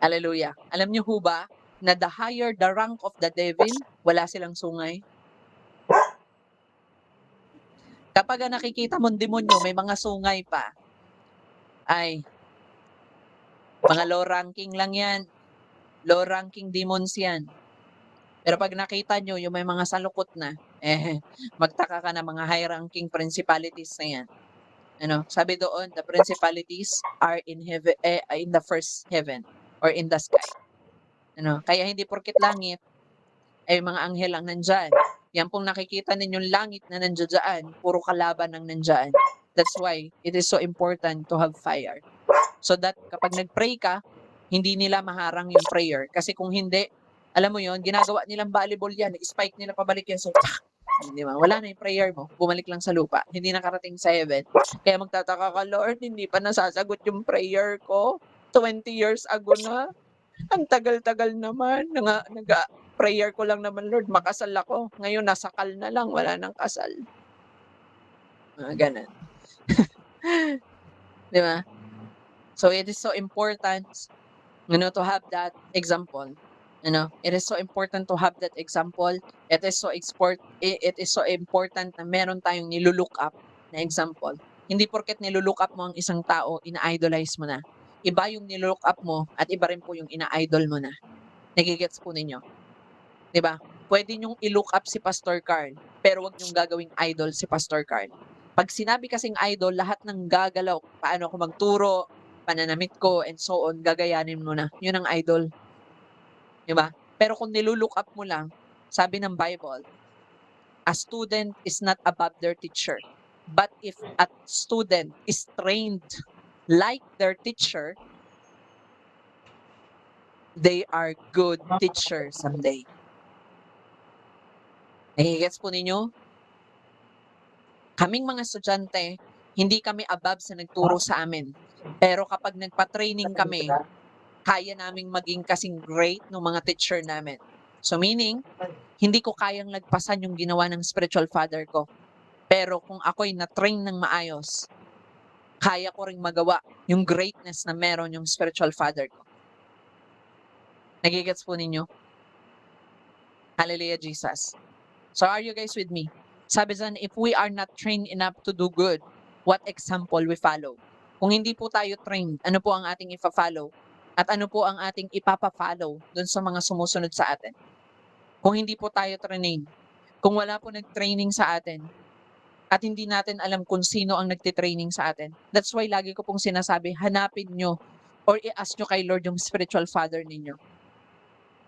Hallelujah. Alam nyo ho ba, na the higher the rank of the devil, wala silang sungay? Kapag nakikita mong demonyo, may mga sungay pa, ay, mga low ranking lang yan. Low ranking demons yan. Pero pag nakita nyo, yung may mga salukot na, magtaka ka na mga high ranking principalities na yan. Ano, sabi doon, the principalities are in heaven, in the first heaven or in the sky. Ano, kaya hindi porket langit ay mga anghel ang nandyan. Yan pong nakikita ninyong langit na nandiyan, puro kalaban ang nandyan. That's why it is so important to have fire. So that kapag nag-pray ka, hindi nila maharang yung prayer. Kasi kung hindi, alam mo yon, ginagawa nilang volleyball yan, spike nila pabalik yan. So, di ba? Wala na yung prayer mo, bumalik lang sa lupa. Hindi nakarating sa heaven. Kaya magtataka ka, Lord, hindi pa nasasagot yung prayer ko. 20 years ago na. Ang tagal-tagal naman. Prayer ko lang naman, Lord, makasal ako. Ngayon, nasakal na lang, wala nang kasal. Ganun. Di ba? So, it is so important, to have that example. It is so important to have that example. It is so important na meron tayong nilulook up na example. Hindi porket nilulook up mo ang isang tao, ina-idolize mo na. Iba yung nilulook up mo at iba rin po yung ina-idol mo na. Nagigets po ninyo? 'Di ba? Pwede nyong i-look up si Pastor Carl, pero wag nyong gagawing idol si Pastor Carl. Pag sinabi kasing idol, lahat ng gagalaw, paano ako magturo, pananamit ko, and so on, gagayanin mo na. Yun ang idol. 'Di ba? Pero kung nilulook up mo lang, sabi ng Bible, a student is not above their teacher. But if a student is trained like their teacher, they are good teachers someday. Nagigets po ninyo? Kaming mga estudyante, hindi kami above sa nagturo sa amin. Pero kapag nagpa-training kami, kaya naming maging kasing great ng mga teacher namin. So meaning, hindi ko kayang lagpasan yung ginawa ng spiritual father ko. Pero kung ako'y na-train ng maayos, kaya ko ring magawa yung greatness na meron yung spiritual father ko. Nagigets po ninyo? Hallelujah, Jesus. So are you guys with me? Sabi dyan, if we are not trained enough to do good, what example we follow? Kung hindi po tayo trained, ano po ang ating ipa-follow? At ano po ang ating ipapa-follow dun sa mga sumusunod sa atin? Kung hindi po tayo trained, kung wala po nag-training sa atin, at hindi natin alam kung sino ang nagtitraining sa atin. That's why lagi ko pong sinasabi, hanapin nyo or i-ask nyo kay Lord yung spiritual father ninyo.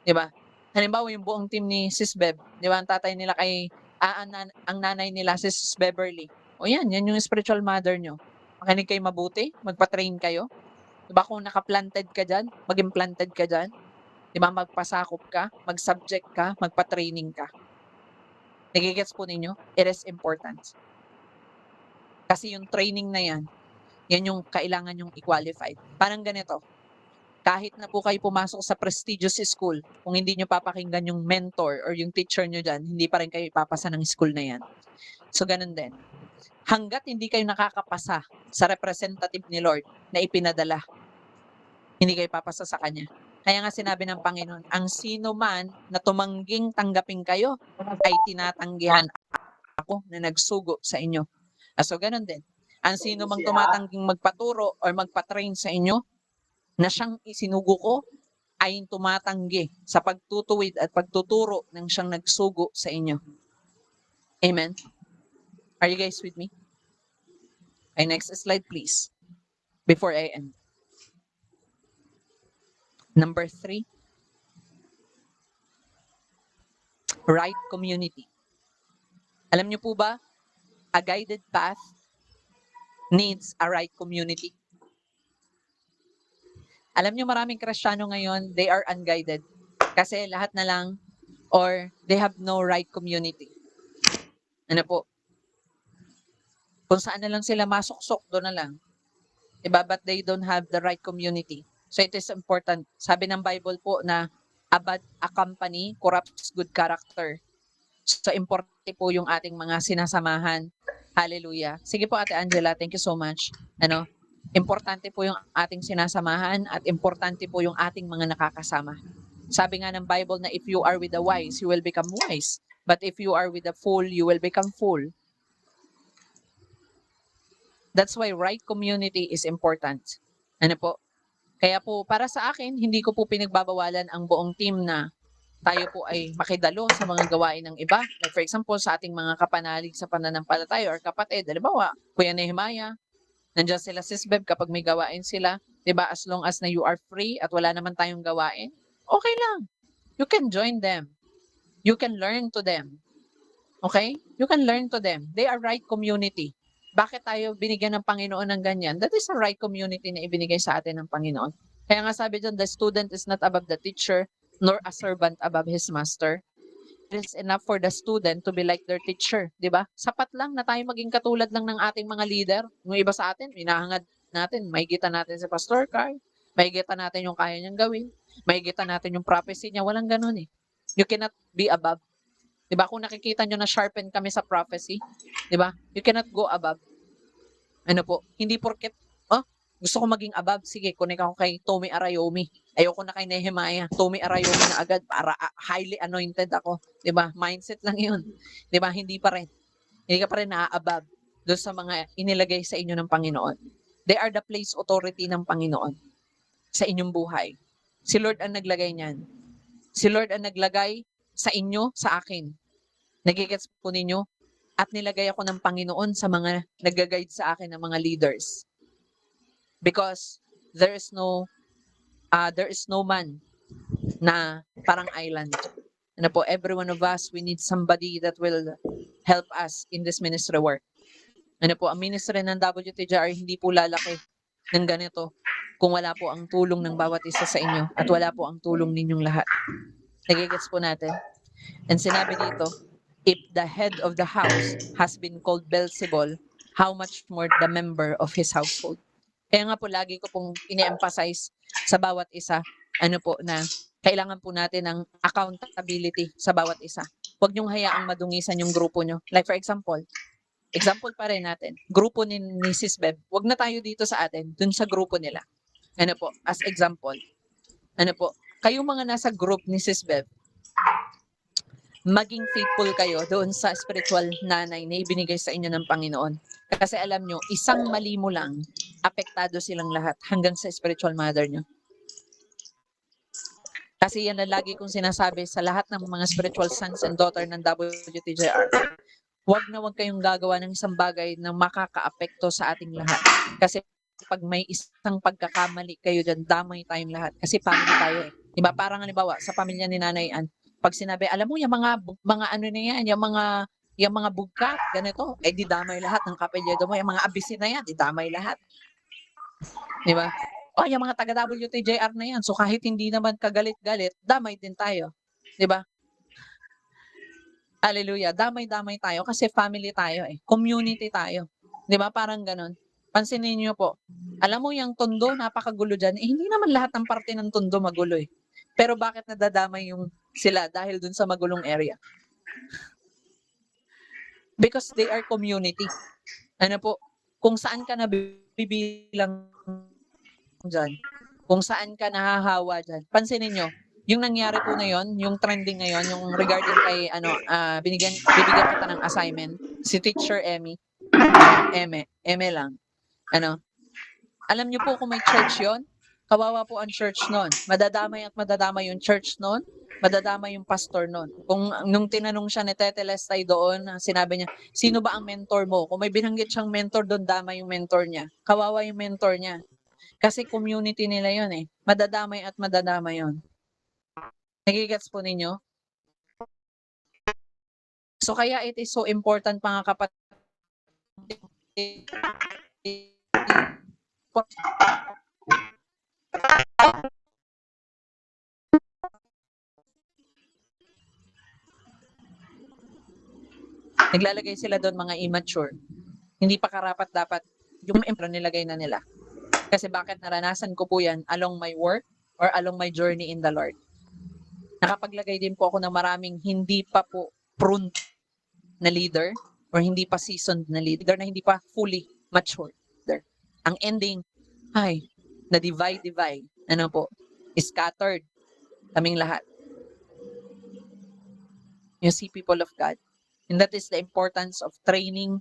Diba? Halimbawa, yung buong team ni Sis Beb, di ba, ang tatay nila ang nanay nila, Sis Beverly. O yan yung spiritual mother nyo. Makinig kayo mabuti, magpa-train kayo. Diba, kung naka-planted ka dyan, maging planted ka dyan. Diba, magpasakop ka, mag-subject ka, magpa-training ka. Nagigets po ninyo? It is important. Kasi yung training na yan yung kailangan yung i-qualified. Parang ganito, kahit na po kayo pumasok sa prestigious school, kung hindi nyo papakinggan yung mentor or yung teacher nyo dyan, hindi pa rin kayo ipapasa ng school na yan. So, ganun din. Hanggat hindi kayo nakakapasa sa representative ni Lord na ipinadala, hindi kayo papasa sa Kanya. Kaya nga sinabi ng Panginoon, ang sino man na tumangging tanggapin kayo, ay tinatanggihan ako na nagsugo sa inyo. So, ganun din. Ang sino mang tumatangging magpaturo or magpatrain sa inyo, na siyang isinugo ko, ay tumatanggi sa pagtutuwid at pagtuturo ng siyang nagsugo sa inyo. Amen? Are you guys with me? Okay, next slide please. Before I end. Number 3. Right community. Alam niyo po ba, a guided path needs a right community. Alam niyo maraming Kristiyano ngayon, they are unguided. Kasi lahat na lang or they have no right community. Ano po? Kung saan na lang sila masuksok, doon na lang. Diba? But they don't have the right community. So it is important. Sabi ng Bible po na a company corrupts good character. So importante po yung ating mga sinasamahan. Hallelujah. Sige po Ate Angela, thank you so much. Importante po yung ating sinasamahan at importante po yung ating mga nakakasama. Sabi nga ng Bible na if you are with the wise, you will become wise. But if you are with the fool, you will become fool. That's why right community is important. Ano po? Kaya po para sa akin, hindi ko po pinagbabawalan ang buong team na tayo po ay makidalo sa mga gawain ng iba. Like for example, sa ating mga kapanalig sa pananampalataya or kapatid, halimbawa, Kuya Nehemiah, nandiyan sila Sis Beb kapag may gawain sila, 'di ba? As long as na you are free at wala naman tayong gawain, okay lang. You can join them. You can learn to them. Okay? You can learn to them. They are right community. Bakit tayo binigyan ng Panginoon ng ganyan? That is a right community na ibinigay sa atin ng Panginoon. Kaya nga sabi dyan, the student is not above the teacher, nor a servant above his master. It is enough for the student to be like their teacher, di ba? Sapat lang na tayo maging katulad lang ng ating mga leader. Yung iba sa atin, hinahangad natin, mahigitan natin si Pastor Carl, mahigitan natin yung kaya niyang gawin, mahigitan natin yung prophecy niya, walang ganun eh. You cannot be above. Di ba? Kung nakikita nyo na sharpen kami sa prophecy, di ba? You cannot go above. Ano po? Hindi porket, gusto ko maging above. Sige, connect ako kay Tommy Arayomi. Ayoko na kay Nehemiah. Tommy Arayomi na agad para highly anointed ako. Di ba? Mindset lang yun. Di ba? Hindi pa rin. Hindi ka pa rin naa-above doon sa mga inilagay sa inyo ng Panginoon. They are the place authority ng Panginoon sa inyong buhay. Si Lord ang naglagay niyan. Si Lord ang naglagay sa inyo, sa akin. Nagigets po ninyo? At nilagay ako ng Panginoon sa mga nag-guide sa akin ng mga leaders. Because there is no man na parang island. Ano po, every one of us, we need somebody that will help us in this ministry work. Ano po, ang ministry ng WTJR hindi po lalaki ng ganito kung wala po ang tulong ng bawat isa sa inyo at wala po ang tulong ninyong lahat. Nagigets po natin? And sinabi dito, if the head of the house has been called Beelzebul, how much more the member of his household? Kaya nga po lagi ko pong ine-emphasize sa bawat isa, ano po na kailangan po natin ng accountability sa bawat isa. Huwag niyong hayaang madungisan yung grupo niyo. Like for example pa rin natin, grupo ni Sis Beb, huwag na tayo dito sa atin, dun sa grupo nila. Ano po, as example, ano po, kayong mga nasa group ni Sis Beb, maging faithful kayo doon sa spiritual nanay na ibinigay sa inyo ng Panginoon. Kasi alam nyo, isang mali mo lang, apektado silang lahat hanggang sa spiritual mother nyo. Kasi yan ang lagi kong sinasabi sa lahat ng mga spiritual sons and daughter ng WTJR. Huwag na huwag kayong gagawa ng isang bagay na makakaapekto sa ating lahat. Kasi pag may isang pagkakamali kayo dyan, damay tayong lahat. Kasi family tayo eh. Diba? Parang halimbawa, sa pamilya ni Nanay Ann, pag sinabi, alam mo, yung mga ano na yan, yung mga bugkat, ganito, eh di damay lahat ng kapelyedo mo, yung mga abisin na yan, di damay lahat. Di ba? O, yung mga taga-WTJR na yan, so kahit hindi naman kagalit-galit, damay din tayo. Di ba? Hallelujah. Damay-damay tayo kasi family tayo eh. Community tayo. Di ba? Parang ganun. Pansinin niyo po. Alam mo yung Tondo, napakagulo dyan. Eh, hindi naman lahat ng parte ng Tondo magulo eh. Pero bakit nadadamay yung sila dahil dun sa magulong area? Because they are community. Ano po? Kung saan ka nabibilang dyan, kung saan ka nahahawa dyan, pansinin nyo, yung nangyari po na yon, yung trending ngayon, yung regarding kay, bibigyan kita ng assignment, si Teacher Emmy, Eme lang, alam nyo po kung may church yon, kawawa po ang church nun, madadamay at madadamay yung church nun, madadamay yung pastor nun. Kung nung tinanong siya ni Tete Lestay doon, sinabi niya, sino ba ang mentor mo? Kung may binanggit siyang mentor doon, damay yung mentor niya. Kawawa yung mentor niya. Kasi community nila yon eh. Madadamay at madadamay yon. Nagigets po ninyo? So kaya it is so important mga kapatid. Naglalagay sila doon mga immature. Hindi pa karapat-dapat yung emplo nilagay na nila. Kasi bakit naranasan ko po yan along my work or along my journey in the Lord. Nakapaglagay din po ako ng maraming hindi pa po pruned na leader or hindi pa seasoned na leader na hindi pa fully matured. Ang ending, ay, na-divide. Ano po, scattered kaming lahat. You see, people of God. And that is the importance of training.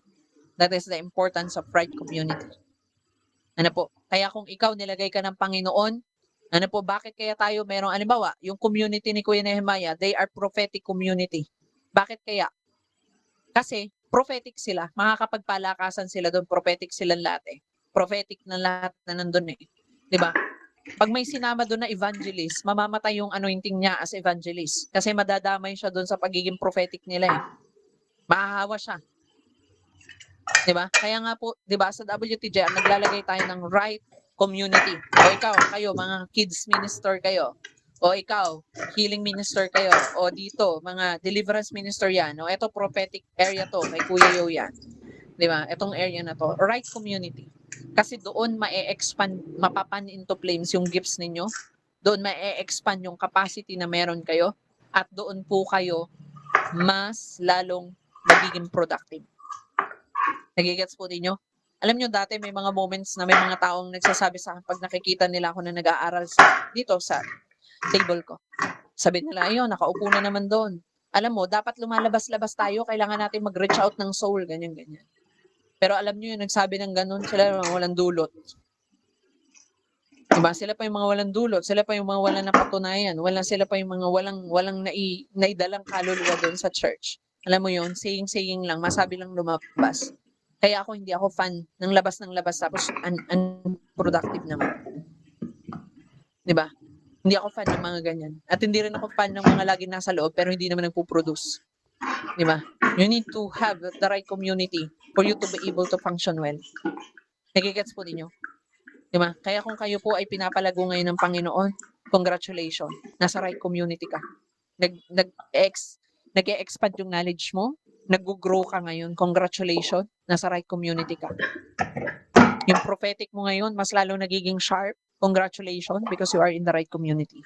That is the importance of right community. Ano po, kaya kung ikaw nilagay ka ng Panginoon, ano po, bakit kaya tayo merong, alimbawa, yung community ni Kuya Nehemiah, they are prophetic community. Bakit kaya? Kasi prophetic sila, makakapagpalakasan sila doon, prophetic sila lahat eh. Prophetic na lahat na nandun eh. 'Di ba? Pag may sinama doon na evangelist, mamamatay yung anointing niya as evangelist. Kasi madadamay siya doon sa pagiging prophetic nila eh. Mahahawa siya. 'Di ba? Kaya nga po, 'di ba, sa WTJ, naglalagay tayo ng right community. O ikaw, kayo, mga kids minister kayo. O ikaw, healing minister kayo. O dito, mga deliverance minister yan. O eto, prophetic area to, kay Kuya Yo yan. 'Di ba? Etong area na to, right community. Kasi doon ma-expand, mapapan into flames yung gifts ninyo. Doon ma-expand yung capacity na meron kayo. At doon po kayo mas lalong magiging productive. Nagigets po ninyo? Alam nyo, dati may mga moments na may mga taong nagsasabi sa akin pag nakikita nila ako na nag-aaral dito sa table ko. Sabi nila, ayun, nakaupo na naman doon. Alam mo, dapat lumalabas-labas tayo, kailangan natin mag-reach out ng soul, ganyan-ganyan. Pero alam nyo yung nagsabi ng ganun, sila yung mga walang dulot. Diba? Sila pa yung mga walang dulot, sila pa yung mga walang napatunayan, sila pa yung mga walang naidalang kaluluwa doon sa church. Alam mo yun, saying lang, masabi lang lumabas. Kaya hindi ako fan ng labas tapos unproductive naman. Diba? Hindi ako fan ng mga ganyan. At hindi rin ako fan ng mga laging nasa loob pero hindi naman nagpo-produce. Diba? You need to have the right community for you to be able to function well. Nagigets po ninyo? Diba? Kaya kung kayo po ay pinapalago ngayon ng Panginoon, congratulations. Nasa right community ka. Nag-e-expand yung knowledge mo. Nag-grow ka ngayon. Congratulations. Nasa right community ka. Yung prophetic mo ngayon, mas lalo nagiging sharp. Congratulations because you are in the right community.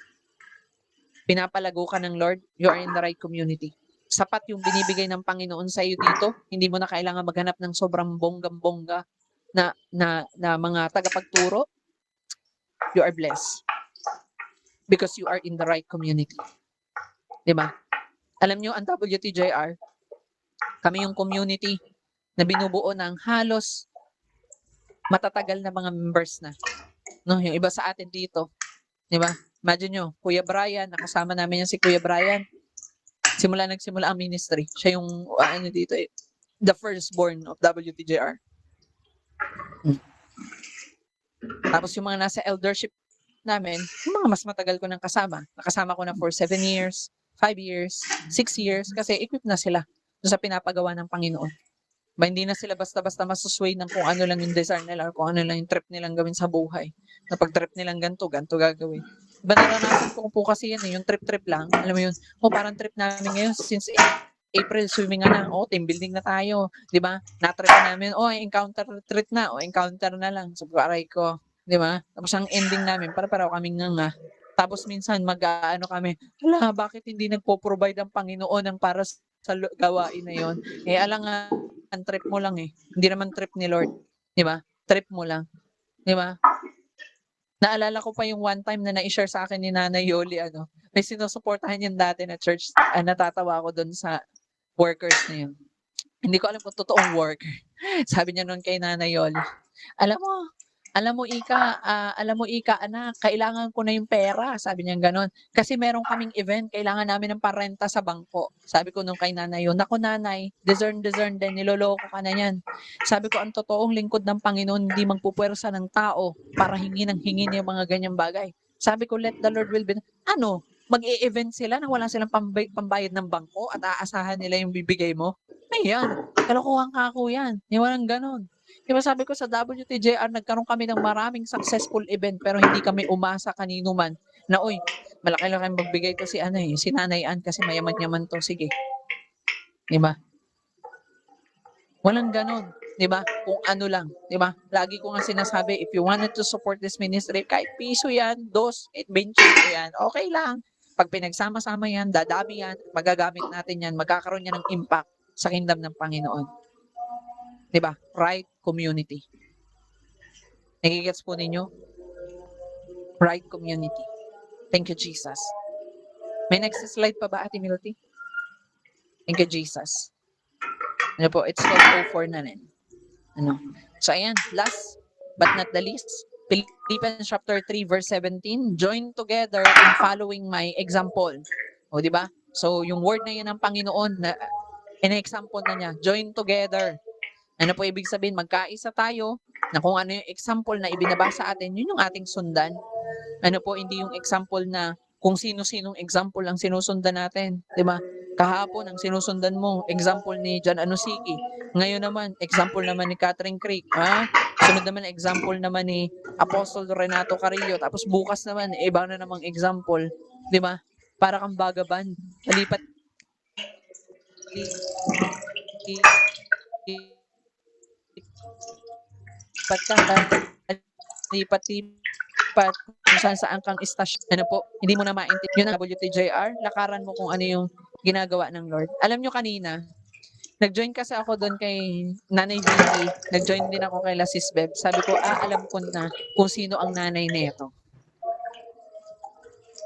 Pinapalago ka ng Lord, you are in the right community. Sapat yung binibigay ng Panginoon sa iyo dito. Hindi mo na kailangan maghanap ng sobrang bonggang-bongga na mga tagapagturo. You are blessed. Because you are in the right community. Diba? Alam nyo, ang WTJR, kami yung community na binubuo ng halos matatagal na mga members na. No, yung iba sa atin dito. Diba? Imagine nyo, Kuya Brian, nakasama namin yan si Kuya Brian. Nagsimula ang ministry. Siya yung, dito, the firstborn of WTJR. Tapos yung mga nasa eldership namin, yung mga mas matagal ko nang kasama. Nakasama ko na for 7 years, 5 years, 6 years, kasi equipped na sila sa pinapagawa ng Panginoon. Hindi na sila basta-basta masusway ng kung ano lang yung desire nila or kung ano lang yung trip nilang gawin sa buhay. Na pag trip nilang ganito gagawin. Iba naranasan ko po kasi yan, yung trip-trip lang. Alam mo yun, parang trip namin ngayon since April, swimming na. Team building na tayo. Di ba? Na-trip namin, encounter trip na. Encounter na lang. So, aray ko. Di ba? Tapos ang ending namin, para-paraw kaming nga. Tapos minsan mag-aano kami, bakit hindi nagpo-provide ang Panginoon ng para sa gawain na yon? Ang trip mo lang eh. Hindi naman trip ni Lord. Di ba? Trip mo lang. Di ba? Naalala ko pa yung one time na na-share sa akin ni Nanay Yoli, may sinusuportahan yan dati na church, natatawa ako doon sa workers na yun. Hindi ko alam kung totoong worker. Sabi niya noon kay Nanay Yoli, alam mo Ika, anak, kailangan ko na yung pera. Sabi niya gano'n. Kasi meron kaming event, kailangan namin ng parenta sa bangko. Sabi ko nung kay Nanay yun, naku Nanay, discern din, niloloko ka na yan. Sabi ko, ang totoong lingkod ng Panginoon, hindi magpupuwersa ng tao para hingin yung mga ganyang bagay. Sabi ko, let the Lord will be. Mag-e-event sila na wala silang pambayad ng bangko at aasahan nila yung bibigay mo? Ayan, kalokohan kako yan. Walang ganon. Diba sabi ko sa WTJR, nagkaroon kami ng maraming successful event pero hindi kami umasa kanino man na, malaki-laki magbigay to si Nanay Ann kasi mayaman-yaman to. Sige. Diba? Walang ganon. 'Di ba? Kung ano lang, 'di ba? Lagi ko nga sinasabi, if you wanted to support this ministry, kahit piso yan, dos, 20 yan, okay lang. Pag pinagsama-sama yan, dadami yan, magagamit natin yan, magkakaroon yan ng impact sa kingdom ng Panginoon. 'Di ba? Right community. Nagigets po ninyo? Right community. Thank you, Jesus. May next slide pa ba, Ate Milty? Thank you, Jesus. Ano po, it's 12:04 na rin. Ano? So, ayan, last but not the least, Philippians chapter 3, verse 17, join together in following my example. O, di ba? So, yung word na yan ng Panginoon, na in-example na niya, join together. Ano po ibig sabihin? Magkaisa tayo na kung ano yung example na ibinabasa atin, yun yung ating sundan. Ano po, hindi yung example na kung sino-sinong example ang sinusundan natin. Di ba? Kahapon, ang sinusundan mo, example ni John Anosiki. Ngayon naman, example naman ni Catherine Creek. Ha? Sunod naman, example naman ni Apostol Renato Carrillo. Tapos bukas naman, iba na namang example. Di ba? Para kang bagaban. Malipat lipat kung saan kang istasyon. Ano po, hindi mo na maintindihan ang WTJR, lakaran mo kung ano yung ginagawa ng Lord. Alam nyo kanina, nag-join kasi ako doon kay Nanay Vicky, nag-join din ako kay La Sis Beb. Sabi ko, alam ko na kung sino ang nanay nito.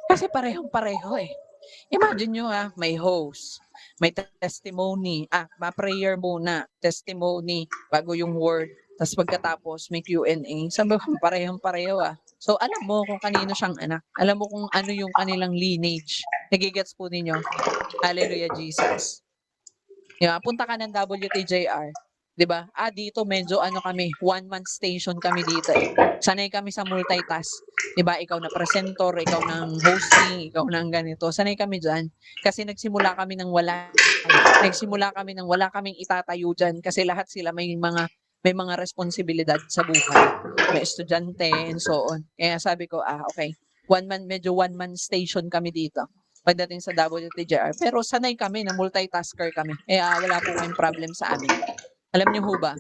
Kasi parehong-pareho eh. Imagine nyo may host, may testimony, ma-prayer muna, testimony, bago yung word, tapos pagkatapos may Q&A. Sabi ko, parehong-pareho So, alam mo kung kanino siyang anak. Alam mo kung ano yung kanilang lineage. Nagigets po ninyo? Hallelujah, Jesus. Punta ka ng WTJR. 'Di ba? Dito medyo kami, one-man station kami dito eh. Sanay kami sa multitask. 'Di ba? Ikaw na presenter, ikaw ng hosting, ikaw ng ganito. Sanay kami diyan kasi nagsimula kami ng wala. Nagsimula kami ng wala kaming itatayo diyan kasi lahat sila may mga responsibilidad sa buhay. May estudyante and so on. Kaya sabi ko, okay. Medyo one-man station kami dito pagdating sa WTJR. Pero sanay kami na multitasker kami. Wala po kayong problem sa amin. Alam niyo ho ba,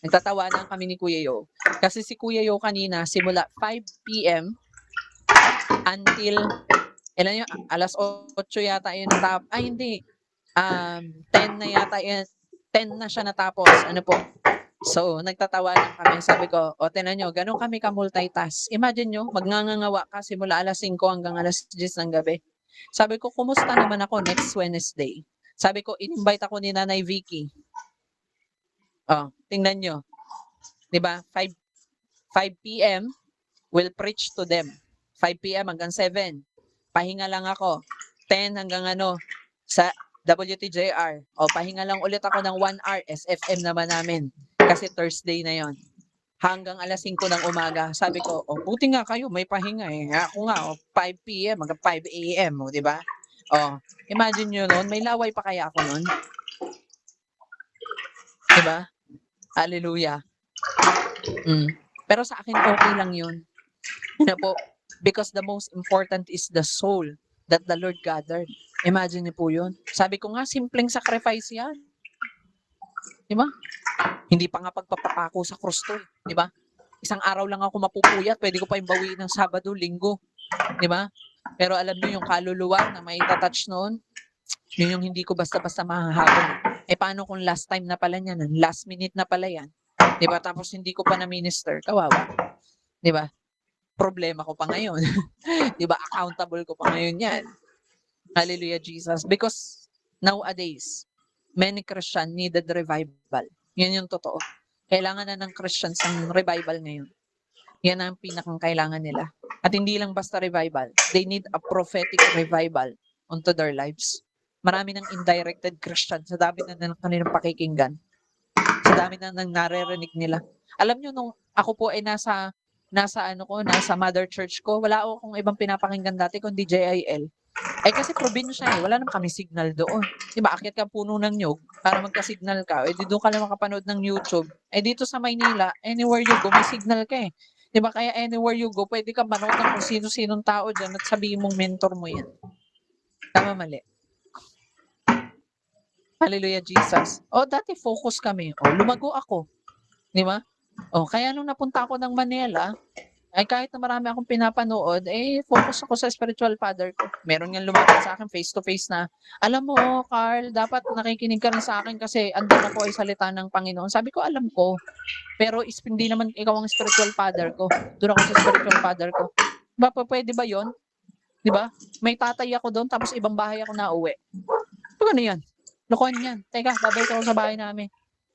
nagtatawanan kami ni Kuya Yo. Kasi si Kuya Yo kanina, simula 5 p.m. until, alas 8 yata yun natapos. Hindi. 10 na yata yun. 10 na siya natapos. Ano po? So, nagtatawanan kami. Sabi ko, tinan nyo, ganun kami ka-multitask. Imagine nyo, magngangawa ka simula alas 5 hanggang alas 10 ng gabi. Sabi ko, kumusta naman ako next Wednesday? Sabi ko, in-invite ako ni Nanay Vicky. Tingnan nyo. 'Di ba? 5 p.m. will preach to them. 5 p.m. hanggang 7. Pahinga lang ako. 10 hanggang sa WTJR. Pahinga lang ulit ako ng 1 hour. SFM naman namin. Kasi Thursday na yon. Hanggang alas 5 ng umaga. Sabi ko, buti nga kayo, may pahinga eh. Ako nga, 5 p.m. hanggang 5 a.m. Di ba? Imagine nyo noon, may laway pa kaya ako noon? Di ba? Hallelujah. Pero sa akin, okay lang yun. Po, because the most important is the soul that the Lord gathered. Imagine niyo po yun. Sabi ko nga, simpleng sacrifice yan. Di ba? Hindi pa nga pagpapako sa krus to. Di ba? Isang araw lang ako mapupuyat, pwede ko pa yung bawiin ng Sabado, Linggo. Di ba? Pero alam niyo yung kaluluwa na may touch noon, yun yung hindi ko basta-basta mahahabol. Paano kung last time na pala niyan, last minute na pala yan? Di ba? Tapos hindi ko pa na-minister, kawawa. Di ba? Problema ko pa ngayon. Di ba? Accountable ko pa ngayon yan. Hallelujah, Jesus. Because nowadays, many Christians needed revival. Yan yung totoo. Kailangan na ng Christians ng revival ngayon. Yan ang pinakang kailangan nila. At hindi lang basta revival. They need a prophetic revival onto their lives. Marami ng indirected Christians sa dami na ng kanilang pakikinggan. Sa dami na ng naririnig nila. Alam nyo, nung ako po ay nasa Mother Church ko, wala akong ibang pinapakinggan dati kundi JIL. Kasi probinsya wala naman kami signal doon. Diba, akyat ka puno ng nyug para magka-signal ka. Di doon ka lang makapanood ng YouTube. Dito sa Maynila, anywhere you go, may signal ka eh. Diba, kaya anywhere you go, pwede ka manood ng kung sino-sinong tao dyan at sabihin mong mentor mo yan. Tama, mali. Hallelujah, Jesus. Dati focus kami. Lumago ako. Di ba? Kaya nung napunta ako ng Manila, ay kahit na marami akong pinapanood, focus ako sa spiritual father ko. Meron nga lumapit sa akin face to face na, alam mo, Carl, dapat nakikinig ka rin sa akin kasi andun ako ay salita ng Panginoon. Sabi ko, alam ko. Pero hindi naman ikaw ang spiritual father ko. Doon ako sa spiritual father ko. Pwede ba yon? Di ba? May tatay ako doon, tapos ibang bahay ako nauwi. Ano yan? Lokohan yan. Teka, babalik ako sa bahay namin.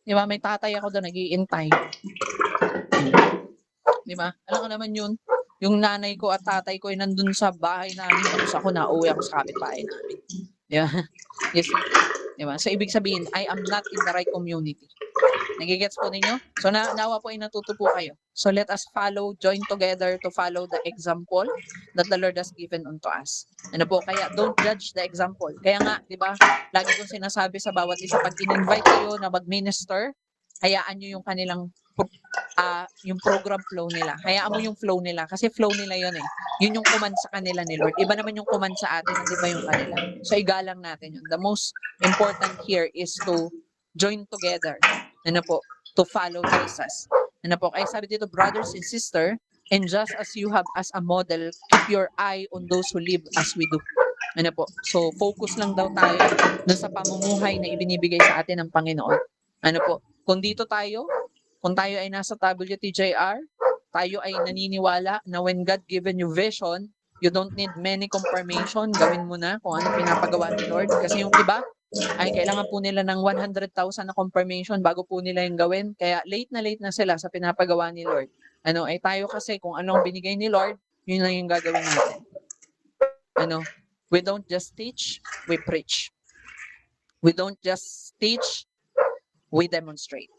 Di ba? May tatay ako doon, nag-iintay. Di ba? Alam ko naman yun. Yung nanay ko at tatay ko ay nandun sa bahay namin, tapos ako nauwi ako sa kapitbahay namin. Di ba? Yes. Di ba? So, ibig sabihin, I am not in the right community. Nagigets po ninyo? So, nawa po ay natuto po kayo. So, let us join together to follow the example that the Lord has given unto us. Ano po? Kaya, don't judge the example. Kaya nga, di ba, lagi kong sinasabi sa bawat isa, pag in-invite kayo na mag-minister, hayaan nyo yung kanilang yung program flow nila. Hayaan mo yung flow nila. Kasi flow nila yun eh. Yun yung command sa kanila ni Lord. Iba naman yung command sa atin, hindi ba yung kanila. So, igalang natin yun. The most important here is to join together. Ano po? To follow Jesus. Ano po? Kaya sabi dito, brothers and sister, and just as you have as a model, keep your eye on those who live as we do. Ano po? So, focus lang daw tayo dun sa pamumuhay na ibinibigay sa atin ng Panginoon. Ano po? Kung tayo ay nasa WTJR, tayo ay naniniwala na when God given you vision, you don't need many confirmation. Gawin mo na kung ano pinapagawa ni Lord. Kasi yung iba, ay kailangan po nila ng 100,000 na confirmation bago po nila yung gawin. Kaya late na sila sa pinapagawa ni Lord. Ay tayo kasi kung anong binigay ni Lord, yun lang yung gagawin natin. We don't just teach, we preach. We don't just teach, we demonstrate.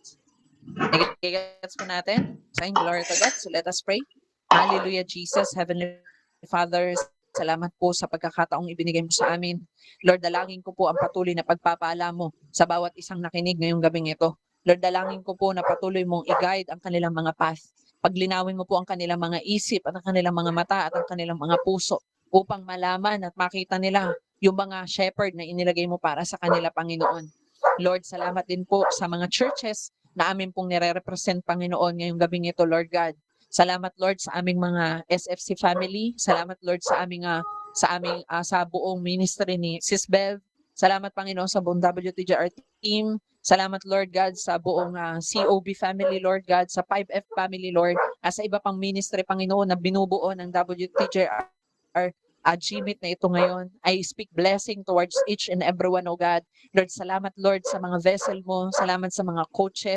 Nagigets po natin? Saying glory to God. So let us pray. Hallelujah, Jesus, Heavenly Father, salamat po sa pagkakataong ibinigay mo sa amin. Lord, dalangin ko po ang patuloy na pagpapala mo sa bawat isang nakinig ngayong gabing ito. Lord, dalangin ko po na patuloy mong i-guide ang kanilang mga path. Paglinawin mo po ang kanilang mga isip at ang kanilang mga mata at ang kanilang mga puso upang malaman at makita nila yung mga shepherd na inilagay mo para sa kanila, Panginoon. Lord, salamat din po sa mga churches na amin pong nire-represent, Panginoon, ngayong gabing ito, Lord God. Salamat, Lord, sa aming mga SFC family. Salamat, Lord, sa sa buong ministry ni Sis Bev. Salamat, Panginoon, sa buong WTJR team. Salamat, Lord God, sa buong COB family, Lord God, sa 5F family, Lord, at sa iba pang ministry, Panginoon, na binubuo ng WTJR Gmeet na ito ngayon. I speak blessing towards each and everyone, O God. Lord, salamat, Lord, sa mga vessel mo. Salamat sa mga coaches.